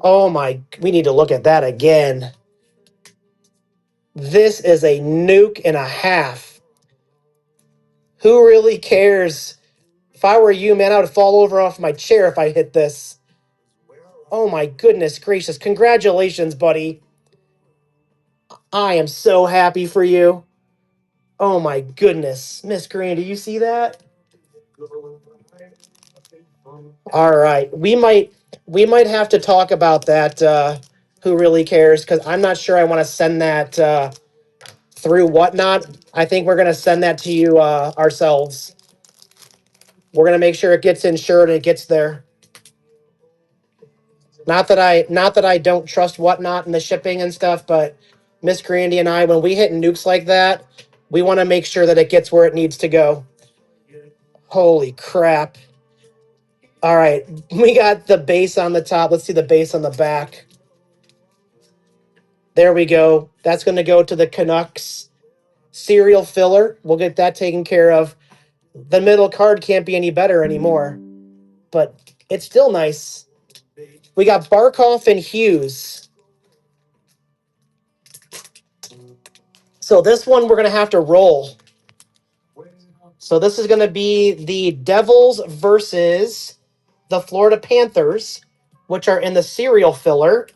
Oh my, we need to look at that again. This is a nuke and a half. Who really cares? If I were you, man, I would fall over off my chair if I hit this. Oh my goodness gracious. Congratulations, buddy. I am so happy for you. Oh my goodness. Miss Green, do you see that? All right. We might have to talk about that Who Really Cares, because I'm not sure I want to send that through Whatnot. I think we're going to send that to you ourselves. We're gonna make sure it gets insured and it gets there. Not that I don't trust whatnot in the shipping and stuff, but Miss Grandy and I, when we hit nukes like that, we want to make sure that it gets where it needs to go. Holy crap. All right, we got the base on the top. Let's see the base on the back. There we go. That's going to go to the Canucks serial filler. We'll get that taken care of. The middle card can't be any better anymore, but it's still nice. We got Barkov and Hughes. So this one we're going to have to roll. So this is going to be the Devils versus the Florida Panthers, which are in the serial filler.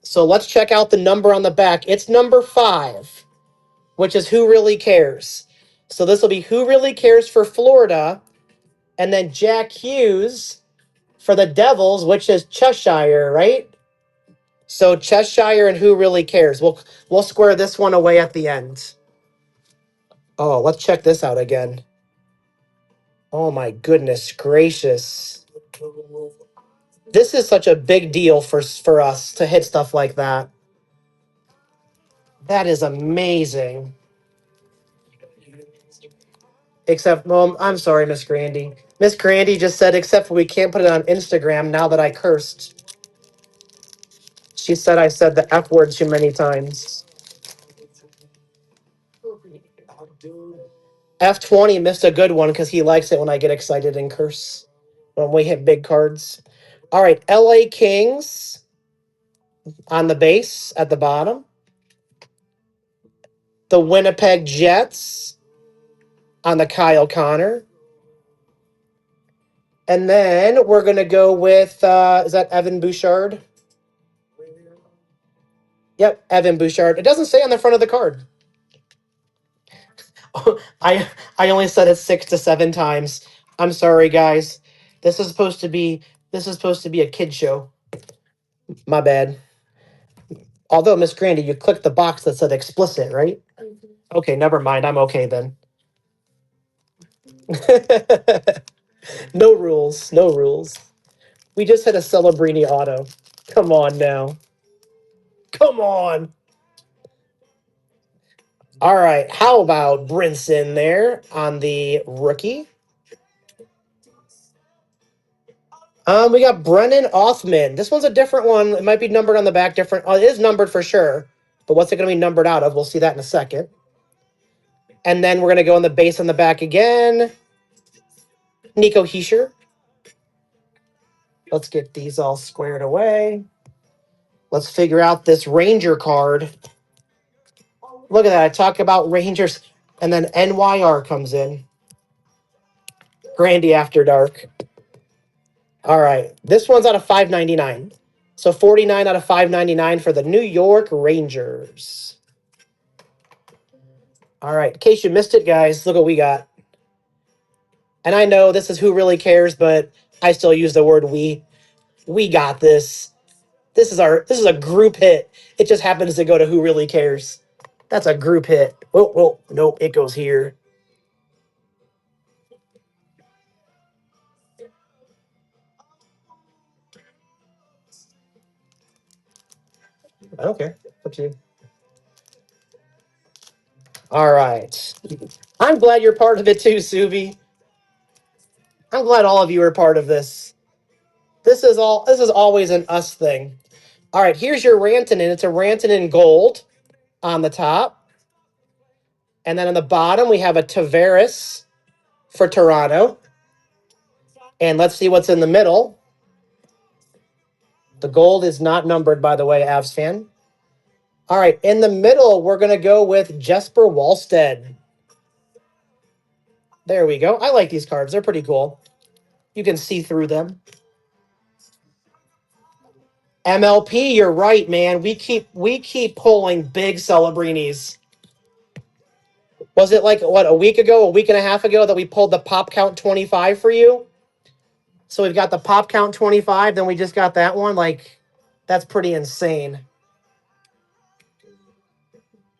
So let's check out the number on the back. It's number 5, which is Who Really Cares. So this will be Who Really Cares for Florida, and then Jack Hughes for the Devils, which is Cheshire, right? So Cheshire and Who Really Cares. We'll square this one away at the end. Oh, let's check this out again. Oh my goodness gracious. This is such a big deal for us to hit stuff like that. That is amazing. Except, well, I'm sorry, Miss Grandy. Miss Grandy just said, except we can't put it on Instagram now that I cursed. She said I said the F word too many times. F20 missed a good one because he likes it when I get excited and curse when we hit big cards. All right, LA Kings on the base at the bottom. The Winnipeg Jets on the Kyle Connor. And then we're going to go with, is that Evan Bouchard? Yep, Evan Bouchard. It doesn't say on the front of the card. I only said it 6 to 7 times. I'm sorry, guys. This is supposed to be a kid show. My bad. Although, Miss Grandy, you clicked the box that said explicit, right? Okay, never mind. I'm okay then. No rules. No rules. We just hit a Celebrini auto. Come on now. Come on. All right. How about Brinson there on the rookie? We got Brennan Othman. This one's a different one. It might be numbered on the back different. Oh, it is numbered for sure. But what's it going to be numbered out of? We'll see that in a second. And then we're going to go on the base on the back again. Nico Heischer. Let's get these all squared away. Let's figure out this Ranger card. Look at that. I talk about Rangers, and then NYR comes in. Grandy After Dark. All right. This one's out of 599. So 49 out of 599 for the New York Rangers. All right. In case you missed it, guys, look what we got. And I know this is Who Really Cares, but I still use the word we. We got this. This is a group hit. It just happens to go to Who Really Cares. That's a group hit. Oh, nope, it goes here. I don't care. Up to you. All right. I'm glad you're part of it too, Subi. I'm glad all of you are part of this. This is always an us thing. All right, here's your Rantanen. It's a Rantanen gold on the top. And then on the bottom, we have a Tavares for Toronto. And let's see what's in the middle. The gold is not numbered, by the way, Avs fan. All right, in the middle, we're going to go with Jesper Wallstead. There we go. I like these cards. They're pretty cool. You can see through them. MLP, you're right, man. We keep pulling big Celebrinis. Was it like, what, a week ago, a week and a half ago that we pulled the Pop Count 25 for you? So we've got the Pop Count 25, then we just got that one. Like, that's pretty insane.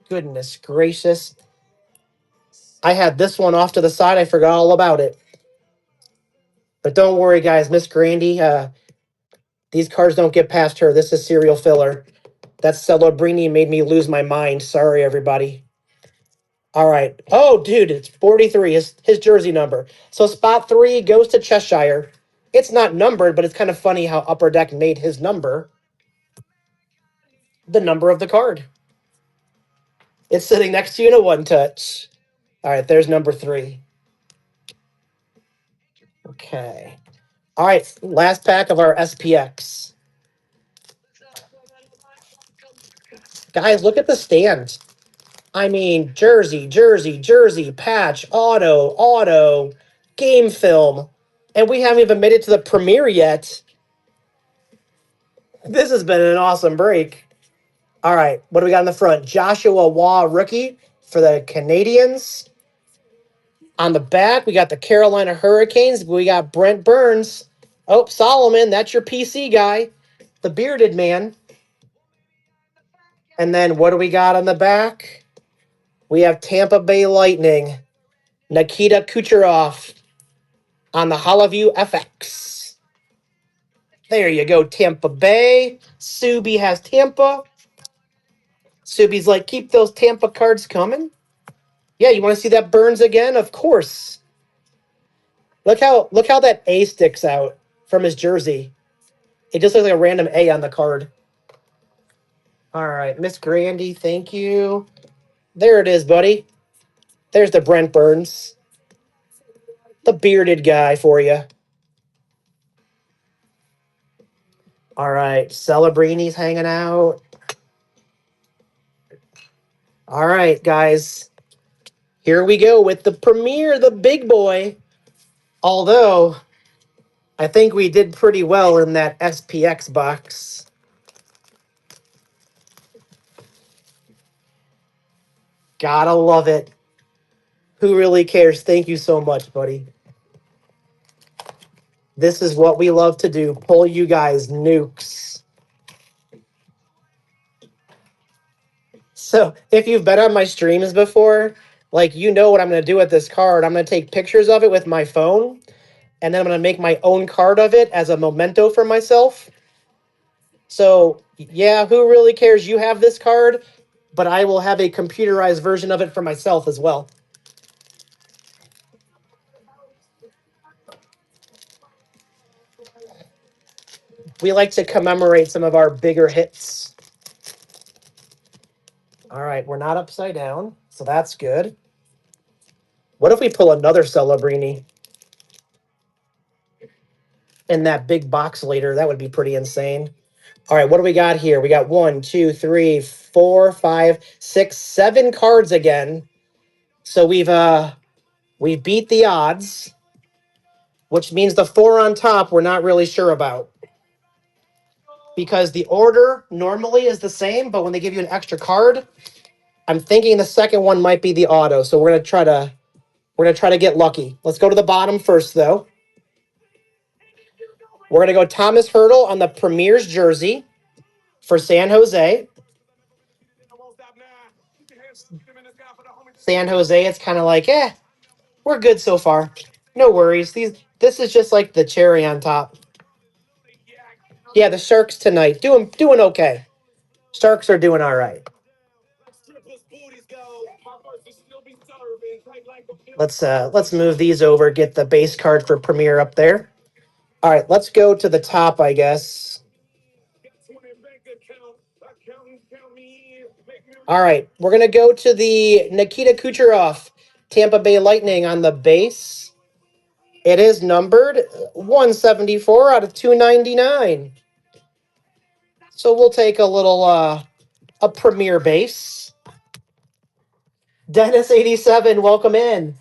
Goodness gracious. I had this one off to the side. I forgot all about it. But don't worry, guys. Miss Grandy, these cards don't get past her. This is serial filler. That Celebrini made me lose my mind. Sorry, everybody. All right. Oh, dude, it's 43, his jersey number. So spot 3 goes to Cheshire. It's not numbered, but it's kind of funny how Upper Deck made his number the number of the card. It's sitting next to you in a one touch. All right, there's number 3. Okay. All right, last pack of our SPX. Guys, look at the stand. I mean, jersey, patch, auto, game film. And we haven't even made it to the premiere yet. This has been an awesome break. All right, what do we got in the front? Joshua Waugh, rookie for the Canadians. On the back, we got the Carolina Hurricanes. We got Brent Burns. Oh, Solomon, that's your PC guy, the bearded man. And then what do we got on the back? We have Tampa Bay Lightning, Nikita Kucherov on the Hollowview FX. There you go, Tampa Bay. Subi has Tampa. Subi's like, keep those Tampa cards coming. Yeah, you want to see that Burns again? Of course. Look how that A sticks out from his jersey. It just looks like a random A on the card. All right, Miss Grandy, thank you. There it is, buddy. There's the Brent Burns. The bearded guy for you. All right, Celebrini's hanging out. All right, guys. Here we go with the premiere, the big boy. Although, I think we did pretty well in that SPX box. Gotta love it. Who really cares? Thank you so much, buddy. This is what we love to do. Pull you guys nukes. So if you've been on my streams before, like you know what I'm going to do with this card. I'm going to take pictures of it with my phone, and then I'm going to make my own card of it as a memento for myself. So yeah, who really cares? You have this card, but I will have a computerized version of it for myself as well. We like to commemorate some of our bigger hits. All right, we're not upside down, so that's good. What if we pull another Celebrini in that big box later? That would be pretty insane. All right, what do we got here? We got 1, 2, 3, 4, 5, 6, 7 cards again. So we beat the odds, which means the 4 on top we're not really sure about. Because the order normally is the same, but when they give you an extra card, I'm thinking the second one might be the auto. So we're gonna try to get lucky. Let's go to the bottom first, though. We're gonna go Thomas Hurdle on the Premier's jersey for San Jose. San Jose, it's kind of like, we're good so far. No worries. This is just like the cherry on top. Yeah, the Sharks tonight doing okay. Sharks are doing all right. Let's move these over. Get the base card for Premier up there. All right, let's go to the top, I guess. All right, we're gonna go to the Nikita Kucherov Tampa Bay Lightning on the base. It is numbered 174 out of 299. So we'll take a little a Premier base. Dennis 87, welcome in.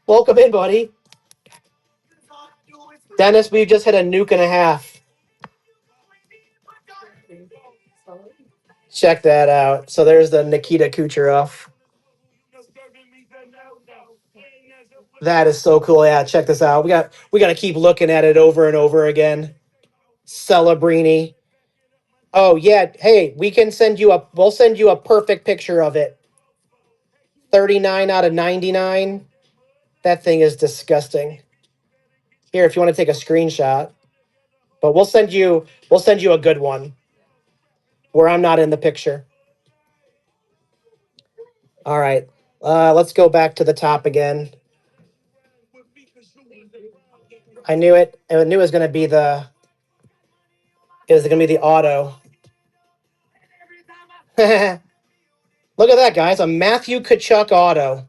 Welcome in, buddy. Dennis, we just hit a nuke and a half. Check that out. So there's the Nikita Kucherov. That is so cool. Yeah, check this out. We got to keep looking at it over and over again. Celebrini. Oh yeah. Hey, we'll send you a perfect picture of it. 39 out of 99. That thing is disgusting. Here, if you want to take a screenshot. But we'll send you a good one where I'm not in the picture. All right. Let's go back to the top again. I knew it. I knew it was going to be the auto. Look at that, guys. A Matthew Kachuk auto.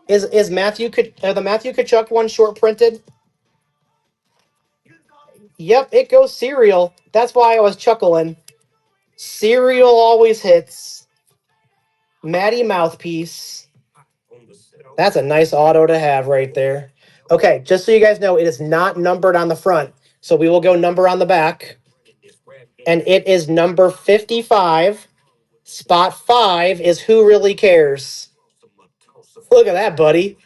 Is the Matthew Kachuk one short printed? Yep, it goes serial. That's why I was chuckling. Serial always hits. Matty Mouthpiece. That's a nice auto to have right there. Okay, just so you guys know, it is not numbered on the front. So we will go number on the back. And it is number 55. Spot 5 is Who Really Cares. Look at that, buddy.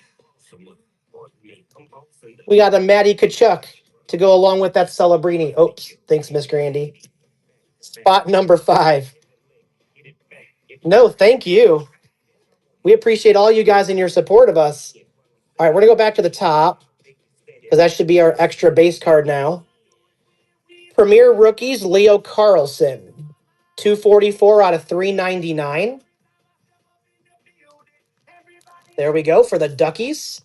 We got a Matty Kachuk to go along with that Celebrini. Oops, thanks, Miss Grandy. Spot number 5. No, thank you. We appreciate all you guys and your support of us. All right, we're going to go back to the top because that should be our extra base card now. Premier Rookies, Leo Carlson. 244 out of 399. There we go for the Duckies.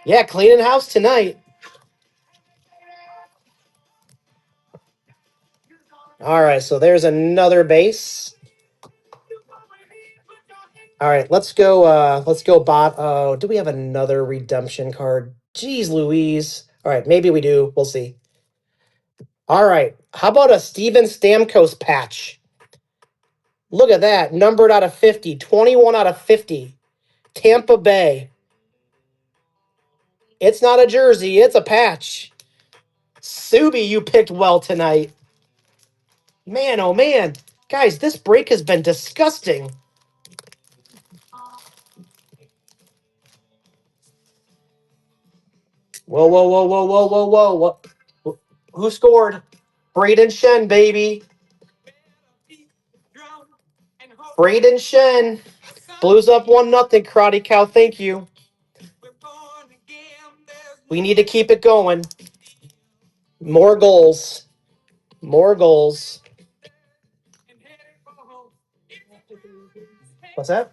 Yeah, cleaning house tonight. All right, so there's another base. All right, let's go bot. Oh, do we have another redemption card? Jeez Louise. All right, maybe we do. We'll see. All right, how about a Steven Stamkos patch? Look at that, numbered out of 50, 21 out of 50. Tampa Bay. It's not a jersey, it's a patch. Subi, you picked well tonight. Man, oh man. Guys, this break has been disgusting. Whoa, whoa, whoa, whoa, whoa, whoa, whoa. What? Who scored? Braden Shen, baby. Braden Shen. Blues up 1-0. Karate Cow, thank you. We need to keep it going. More goals. More goals. What's that?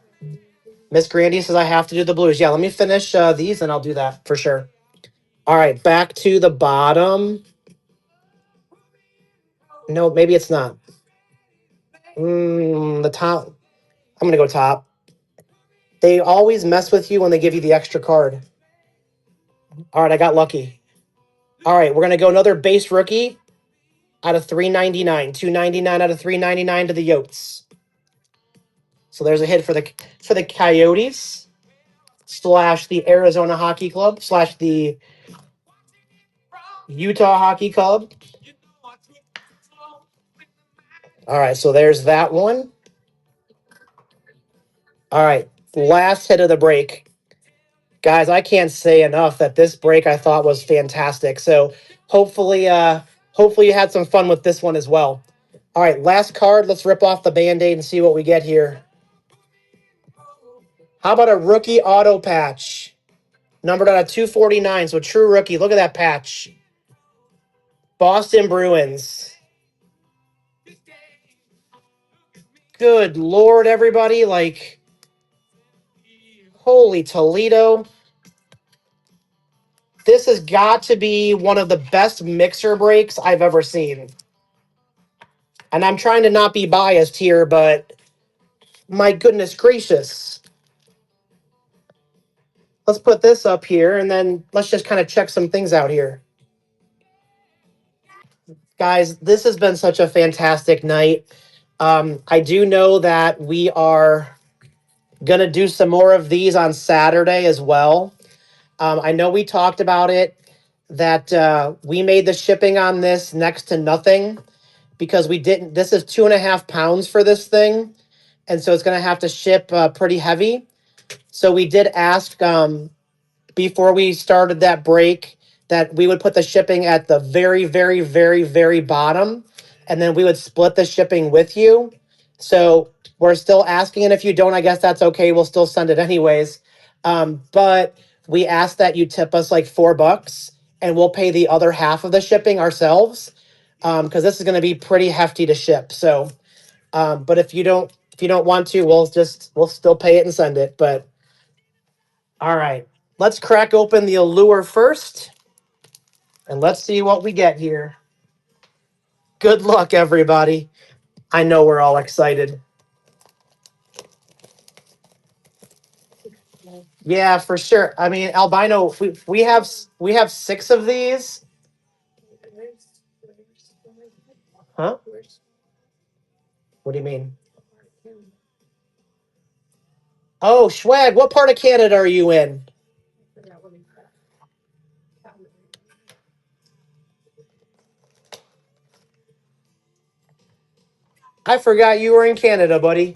Miss Grandy says I have to do the Blues. Yeah, let me finish these and I'll do that for sure. All right, back to the bottom. No, maybe it's not. The top. I'm going to go top. They always mess with you when they give you the extra card. All right, I got lucky. All right, we're going to go another base rookie out of 399. 299 out of 399 to the Yotes. So there's a hit for the Coyotes / the Arizona Hockey Club / the Utah Hockey Club. All right, so there's that one. All right, last hit of the break. Guys, I can't say enough that this break I thought was fantastic. So hopefully you had some fun with this one as well. All right, last card. Let's rip off the Band-Aid and see what we get here. How about a rookie auto patch? Numbered out of 249, so true rookie. Look at that patch. Boston Bruins. Good Lord, everybody. Like, holy Toledo. This has got to be one of the best mixer breaks I've ever seen. And I'm trying to not be biased here, but my goodness gracious. Let's put this up here, and then let's just kind of check some things out here. Guys, this has been such a fantastic night. I do know that we are going to do some more of these on Saturday as well. I know we talked about it, that we made the shipping on this next to nothing because we didn't. This is 2.5 pounds for this thing. And so it's going to have to ship pretty heavy. So we did ask before we started that break that we would put the shipping at the very, very, very, very bottom. And then we would split the shipping with you. So we're still asking, and if you don't, I guess that's okay. We'll still send it anyways. But we ask that you tip us like $4, and we'll pay the other half of the shipping ourselves, because this is going to be pretty hefty to ship. So, but if you don't want to, we'll still pay it and send it. But all right, let's crack open the Allure first, and let's see what we get here. Good luck, everybody. I know we're all excited. Yeah, for sure. I mean, albino. We have 6 of these. Huh? What do you mean? Oh, Schwag. What part of Canada are you in? I forgot you were in Canada, buddy.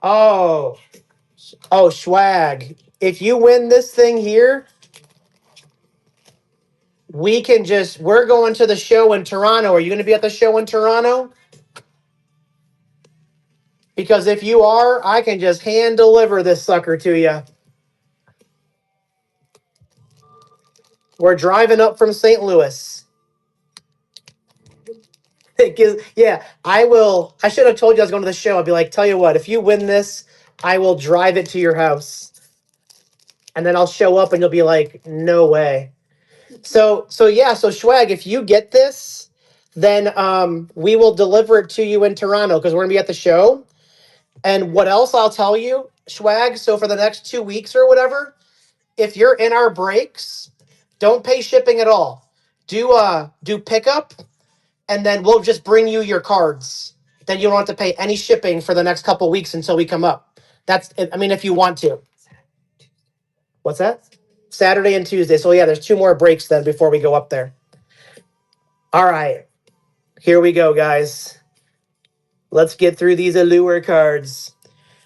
Oh, Schwag. If you win this thing here, we're going to the show in Toronto. Are you going to be at the show in Toronto? Because if you are, I can just hand deliver this sucker to you. We're driving up from St. Louis. Yeah, I will. I should have told you I was going to the show. I'd be like, tell you what, if you win this, I will drive it to your house. And then I'll show up and you'll be like, no way. So yeah, so Schwag, if you get this, then we will deliver it to you in Toronto because we're gonna be at the show. And what else I'll tell you, Schwag, so for the next 2 weeks or whatever, if you're in our breaks, don't pay shipping at all. Do pickup, and then we'll just bring you your cards. Then you don't have to pay any shipping for the next couple weeks until we come up. I mean, if you want to. What's that? Saturday and Tuesday. So yeah, there's 2 more breaks then before we go up there. All right. Here we go, guys. Let's get through these Allure cards.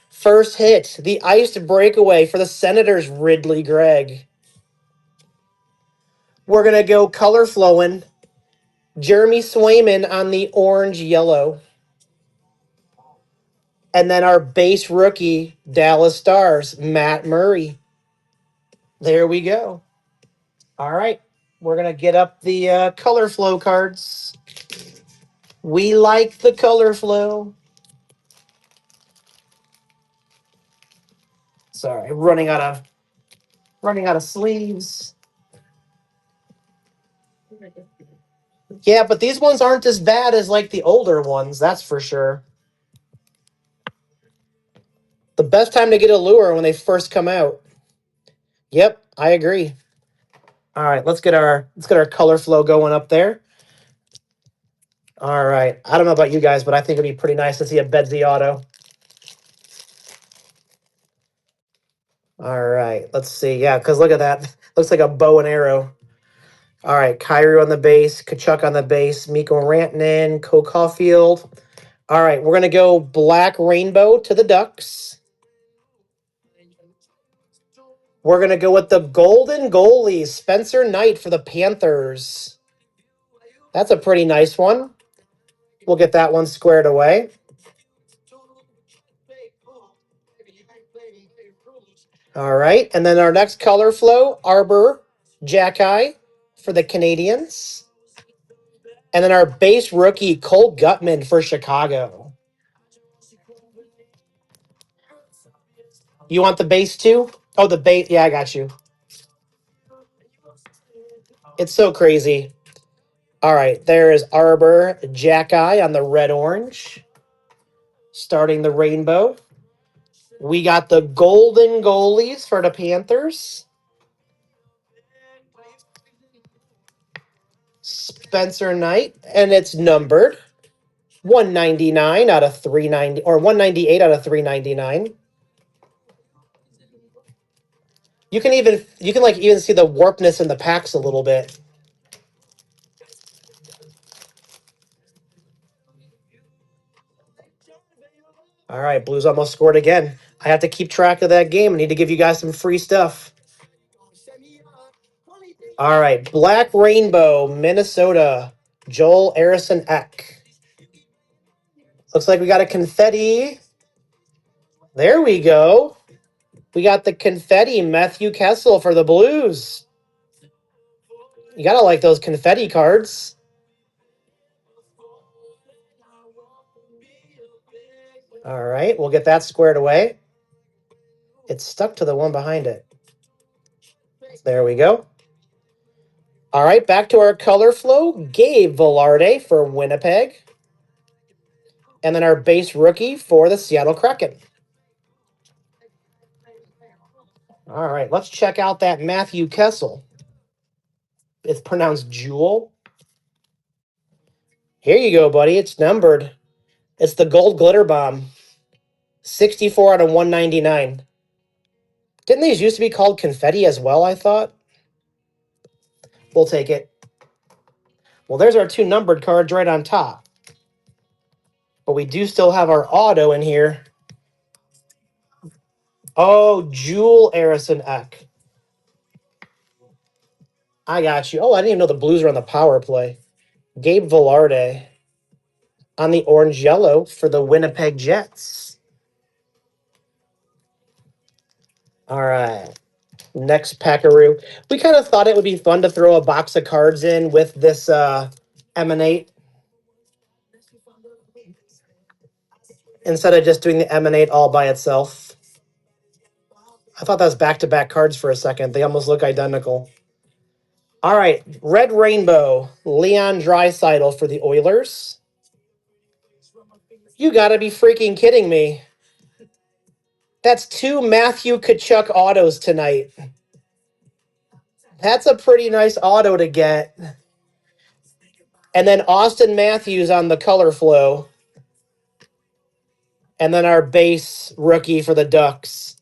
First hit, the iced breakaway for the Senators, Ridley Gregg. We're going to go color flowing. Jeremy Swayman on the orange yellow. And then our base rookie, Dallas Stars, Matt Murray. There we go. All right. We're going to get up the color flow cards. We like the color flow. Sorry, running out of sleeves. Yeah, but these ones aren't as bad as like the older ones, that's for sure. The best time to get Allure when they first come out. Yep, I agree. All right, let's get our color flow going up there. All right. I don't know about you guys, but I think it'd be pretty nice to see a Bedsy auto. All right, let's see. Yeah, because look at that. Looks like a bow and arrow. All right, Kyrie on the base, Kachuk on the base, Mikko Rantanen, Cole Caulfield. All right, we're gonna go black rainbow to the Ducks. We're gonna go with the golden goalie, Spencer Knight for the Panthers. That's a pretty nice one. We'll get that one squared away. All right, and then our next color flow, Arbor Jackeye for the Canadians. And then our base rookie, Cole Gutman for Chicago. You want the base too? Oh, the base. Yeah, I got you. It's so crazy. All right, there is Arbor Jackeye on the red orange. Starting the rainbow. We got the golden goalies for the Panthers. Spencer Knight, and it's numbered 199 out of 390, or 198 out of 399. You can like even see the warpness in the packs a little bit. All right, Blues almost scored again. I have to keep track of that game. I need to give you guys some free stuff. All right, Black Rainbow, Minnesota. Joel Harrison Eck. Looks like we got a confetti. There we go. We got the confetti Matthew Kessel for the Blues. You got to like those confetti cards. All right, we'll get that squared away. It's stuck to the one behind it. There we go. All right, back to our color flow. Gabe Velarde for Winnipeg. And then our base rookie for the Seattle Kraken. All right, let's check out that Matthew Kessel. It's pronounced Jewel. Here you go, buddy. It's numbered. It's the gold glitter bomb. 64 out of 199. Didn't these used to be called confetti as well, I thought? We'll take it. Well, there's our two numbered cards right on top. But we do still have our auto in here. Oh, Jewel Harrison Eck. I got you. Oh, I didn't even know the Blues were on the power play. Gabe Velarde on the orange-yellow for the Winnipeg Jets. All right. Next Packaroo. We kind of thought it would be fun to throw a box of cards in with this Emanate instead of just doing the Emanate all by itself. I thought that was back-to-back cards for a second. They almost look identical. All right, Red Rainbow, Leon Draisaitl for the Oilers. You got to be freaking kidding me. That's two Matthew Tkachuk autos tonight. That's a pretty nice auto to get. And then Austin Matthews on the color flow. And then our base rookie for the Ducks.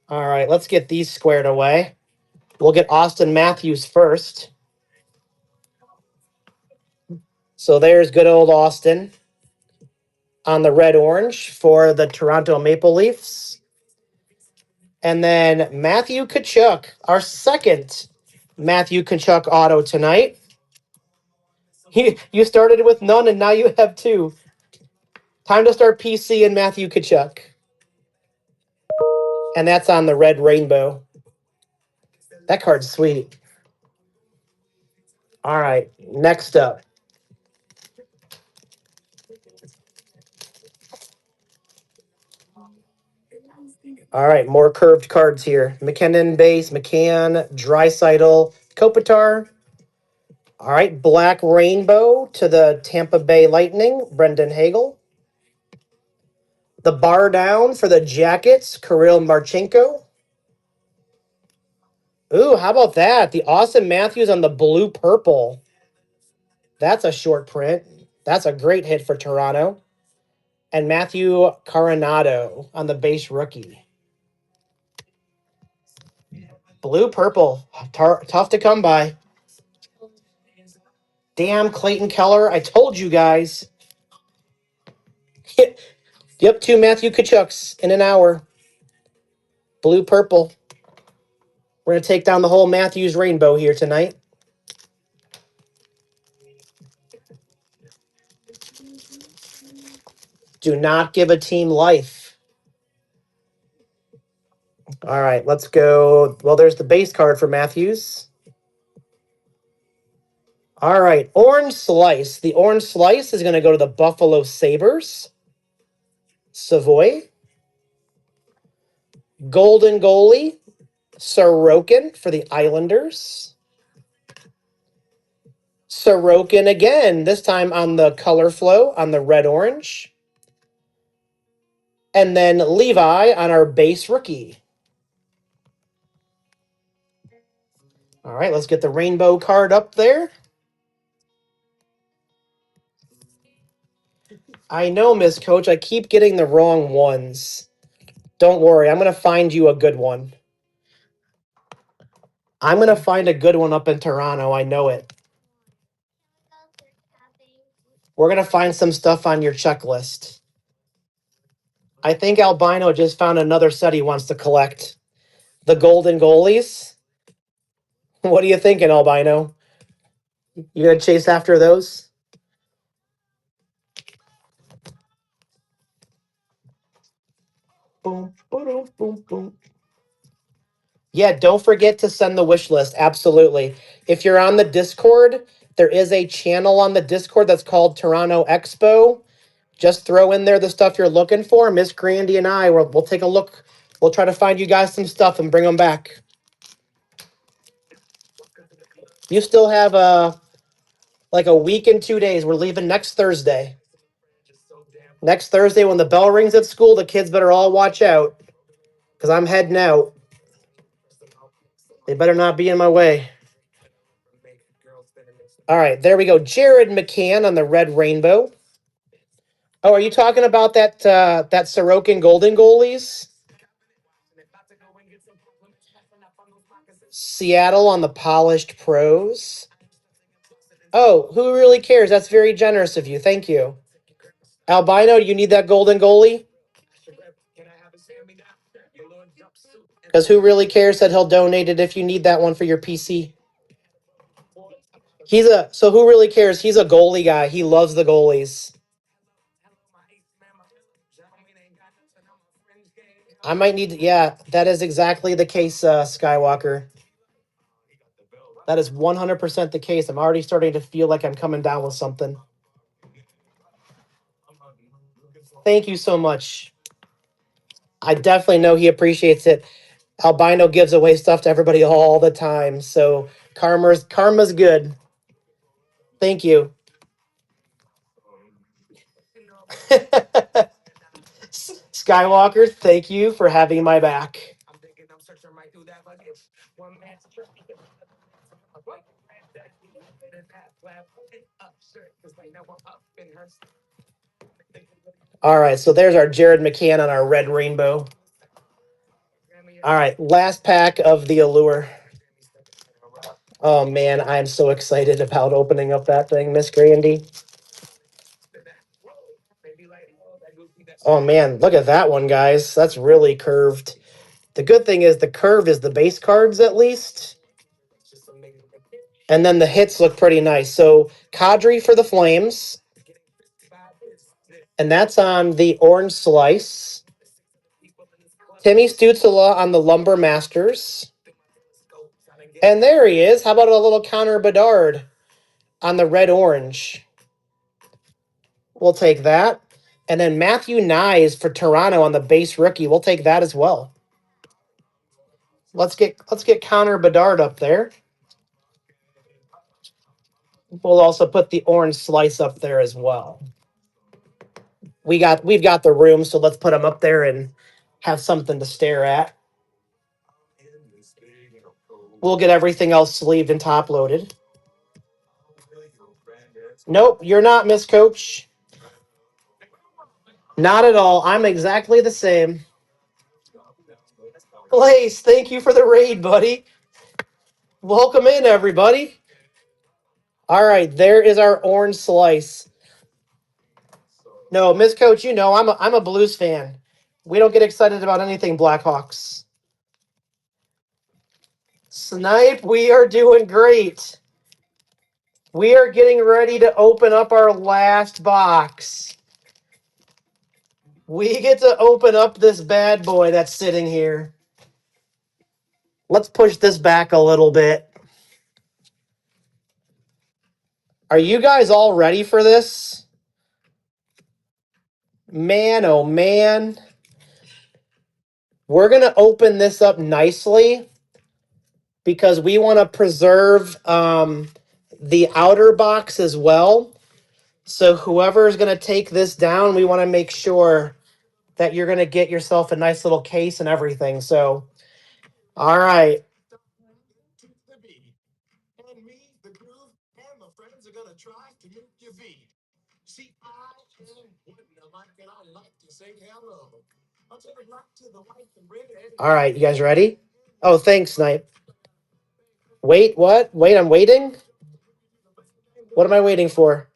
All right, let's get these squared away. We'll get Austin Matthews first. So there's good old Austin on the red-orange for the Toronto Maple Leafs. And then Matthew Tkachuk, our second Matthew Tkachuk auto tonight. You started with none, and now you have two. Time to start PC and Matthew Tkachuk. And that's on the red rainbow. That card's sweet. All right, next up. All right, more curved cards here. McKinnon base, McCann, Draisaitl, Kopitar. All right, black rainbow to the Tampa Bay Lightning, Brendan Hagel. The bar down for the Jackets, Kirill Marchenko. Ooh, how about that? The Austin Matthews on the blue purple. That's a short print. That's a great hit for Toronto. And Matthew Coronado on the base rookie. Blue purple. Tough to come by. Damn, Clayton Keller. I told you guys. Yep, two Matthew Tkachuks in an hour. Blue purple. We're going to take down the whole Matthews rainbow here tonight. Do not give a team life. All right, let's go. Well, there's the base card for Matthews. All right, orange slice. The orange slice is going to go to the Buffalo Sabres. Savoy. Golden goalie. Sorokin for the Islanders. Sorokin again, this time on the color flow on the red-orange. And then Levi on our base rookie. All right, let's get the rainbow card up there. I know, Miss Coach, I keep getting the wrong ones. Don't worry, I'm going to find you a good one. I'm going to find a good one up in Toronto. I know it. We're going to find some stuff on your checklist. I think Albino just found another set he wants to collect. The golden goalies. What are you thinking, Albino? You gonna chase after those? Boom, boom, boom, boom. Yeah, don't forget to send the wish list. Absolutely. If you're on the Discord, there is a channel on the Discord that's called Toronto Expo. Just throw in there the stuff you're looking for. Miss Grandy and I we'll take a look. We'll try to find you guys some stuff and bring them back. You still have like a week and 2 days. We're leaving next Thursday. Next Thursday, when the bell rings at school, the kids better all watch out because I'm heading out. They better not be in my way. All right, there we go. Jared McCann on the red rainbow. Oh, are you talking about that Sorokin Golden goalies? Seattle on the polished pros. Oh, who really cares? That's very generous of you. Thank you. Albino, you need that golden goalie? Because who really cares that he'll donate it if you need that one for your PC? So who really cares? He's a goalie guy. He loves the goalies. I might need to, yeah, that is exactly the case, Skywalker. That is 100% the case. I'm already starting to feel like I'm coming down with something. Thank you so much. I definitely know he appreciates it. Albino gives away stuff to everybody all the time, so karma's good. Thank you. Skywalker, thank you for having my back. All right, so there's our Jared McCann on our red rainbow. All right, last pack of the Allure. Oh man, I'm so excited about opening up that thing, Miss Grandy. Oh man, look at that one, guys. That's really curved. The good thing is the curve is the base cards at least. And then the hits look pretty nice. So Kadri for the Flames. And that's on the orange slice. Timmy Stutzla on the Lumber Masters. And there he is. How about a little Connor Bedard on the red orange? We'll take that. And then Matthew Nyes for Toronto on the base rookie. We'll take that as well. Let's get Connor Bedard up there. We'll also put the orange slice up there as well. We've got the room, so let's put them up there and have something to stare at. We'll get everything else sleeved and top loaded. Nope, you're not, Miss Coach. Not at all. I'm exactly the same. Blaze, thank you for the raid, buddy. Welcome in, everybody. All right, there is our orange slice. No, Miss Coach, you know I'm a Blues fan. We don't get excited about anything Blackhawks. Snipe, we are doing great. We are getting ready to open up our last box. We get to open up this bad boy that's sitting here. Let's push this back a little bit. Are you guys all ready for this? Man, oh man. We're going to open this up nicely because we want to preserve the outer box as well. So whoever is going to take this down, we want to make sure that you're going to get yourself a nice little case and everything. So, all right. All right, you guys ready? Oh, thanks, Snipe. Wait, what? Wait, I'm waiting? What am I waiting for?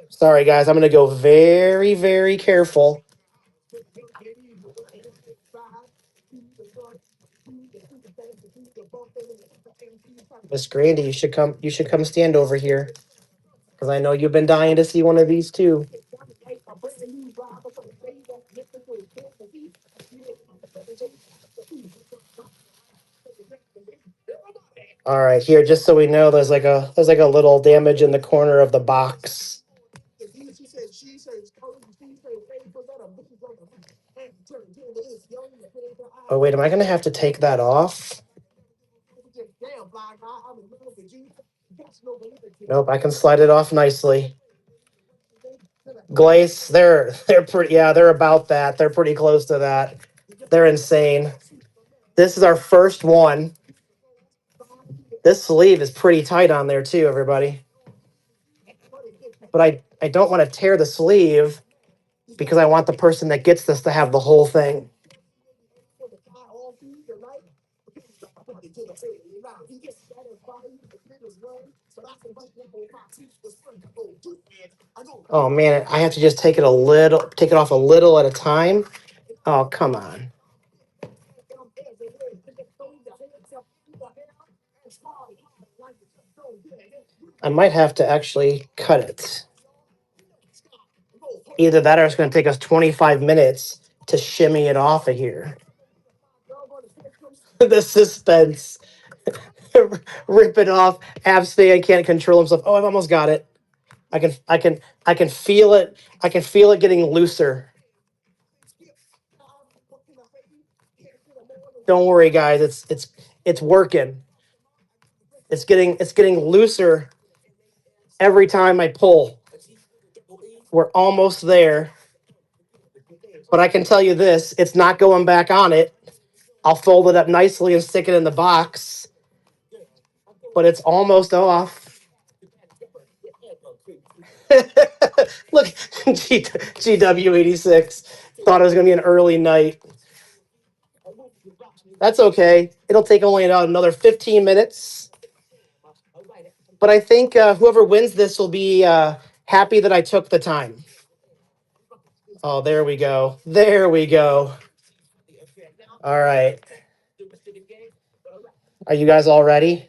Sorry, guys. I'm going to go very, very careful. Miss Grandy, you should come. You should come stand over here because I know you've been dying to see one of these too. All right, here, just so we know, there's like a little damage in the corner of the box. Oh wait, am I gonna have to take that off? Nope, I can slide it off nicely. Glace, they're pretty. Yeah, they're about that. They're pretty close to that. They're insane. This is our first one. This sleeve is pretty tight on there too, everybody. But I don't want to tear the sleeve because I want the person that gets this to have the whole thing. Oh man, I have to just take it off a little at a time. Oh, come on. I might have to actually cut it. Either that or it's going to take us 25 minutes to shimmy it off of here. The suspense. Rip it off. Abs fan can't control himself. Oh, I've almost got it. I can feel it. I can feel it getting looser. Don't worry, guys. It's working. It's getting looser every time I pull. We're almost there. But I can tell you this, it's not going back on it. I'll fold it up nicely and stick it in the box. But it's almost off. Look, GW86 thought it was going to be an early night. That's okay. It'll take only another 15 minutes. But I think whoever wins this will be happy that I took the time. Oh, there we go. There we go. All right. Are you guys all ready?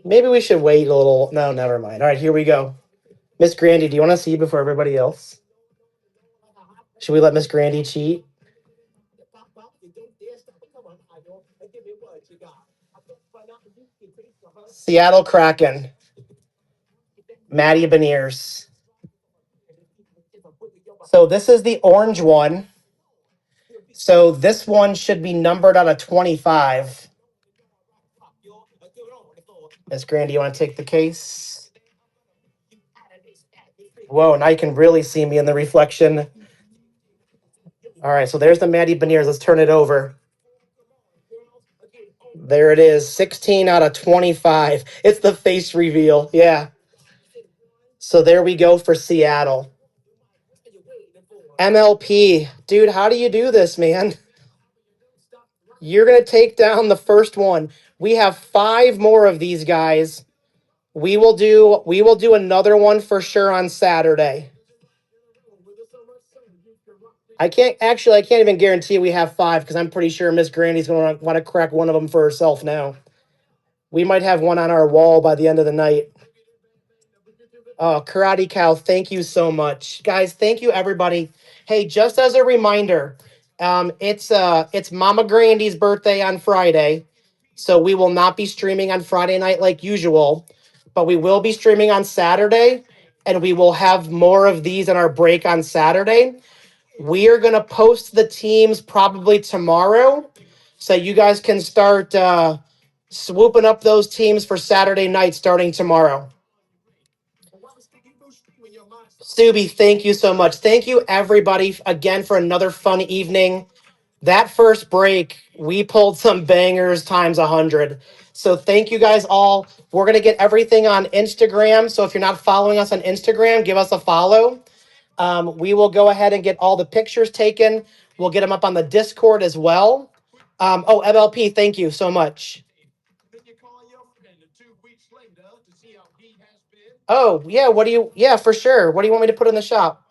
Maybe we should wait a little. No, never mind. All right, here we go. Miss Grandy, do you want to see before everybody else? Should we let Miss Grandy cheat? Seattle Kraken. Maddie Beniers. So this is the orange one. So this one should be numbered out of 25. Miss Grandy, you want to take the case? Whoa, now you can really see me in the reflection. All right, so there's the Maddie Beniers. Let's turn it over. There it is, 16 out of 25. It's the face reveal. Yeah. So there we go for Seattle. MLP. Dude, how do you do this, man? You're going to take down the first one. We have 5 more of these guys. We will do another one for sure on Saturday. I can't even guarantee we have 5 because I'm pretty sure Miss Grandy's going to want to crack one of them for herself now. We might have one on our wall by the end of the night. Oh, Karate Cow, thank you so much. Guys, thank you everybody. Hey, just as a reminder, it's Mama Grandy's birthday on Friday. So we will not be streaming on Friday night like usual, but we will be streaming on Saturday, and we will have more of these in our break on Saturday. We are going to post the teams probably tomorrow, so you guys can start swooping up those teams for Saturday night starting tomorrow. Subi, thank you so much. Thank you, everybody, again for another fun evening. That first break, we pulled some bangers times 100. So thank you guys all. We're going to get everything on Instagram. So if you're not following us on Instagram, give us a follow. We will go ahead and get all the pictures taken. We'll get them up on the Discord as well. Oh, MLP, thank you so much. Oh, yeah, what do you, yeah, for sure. What do you want me to put in the shop?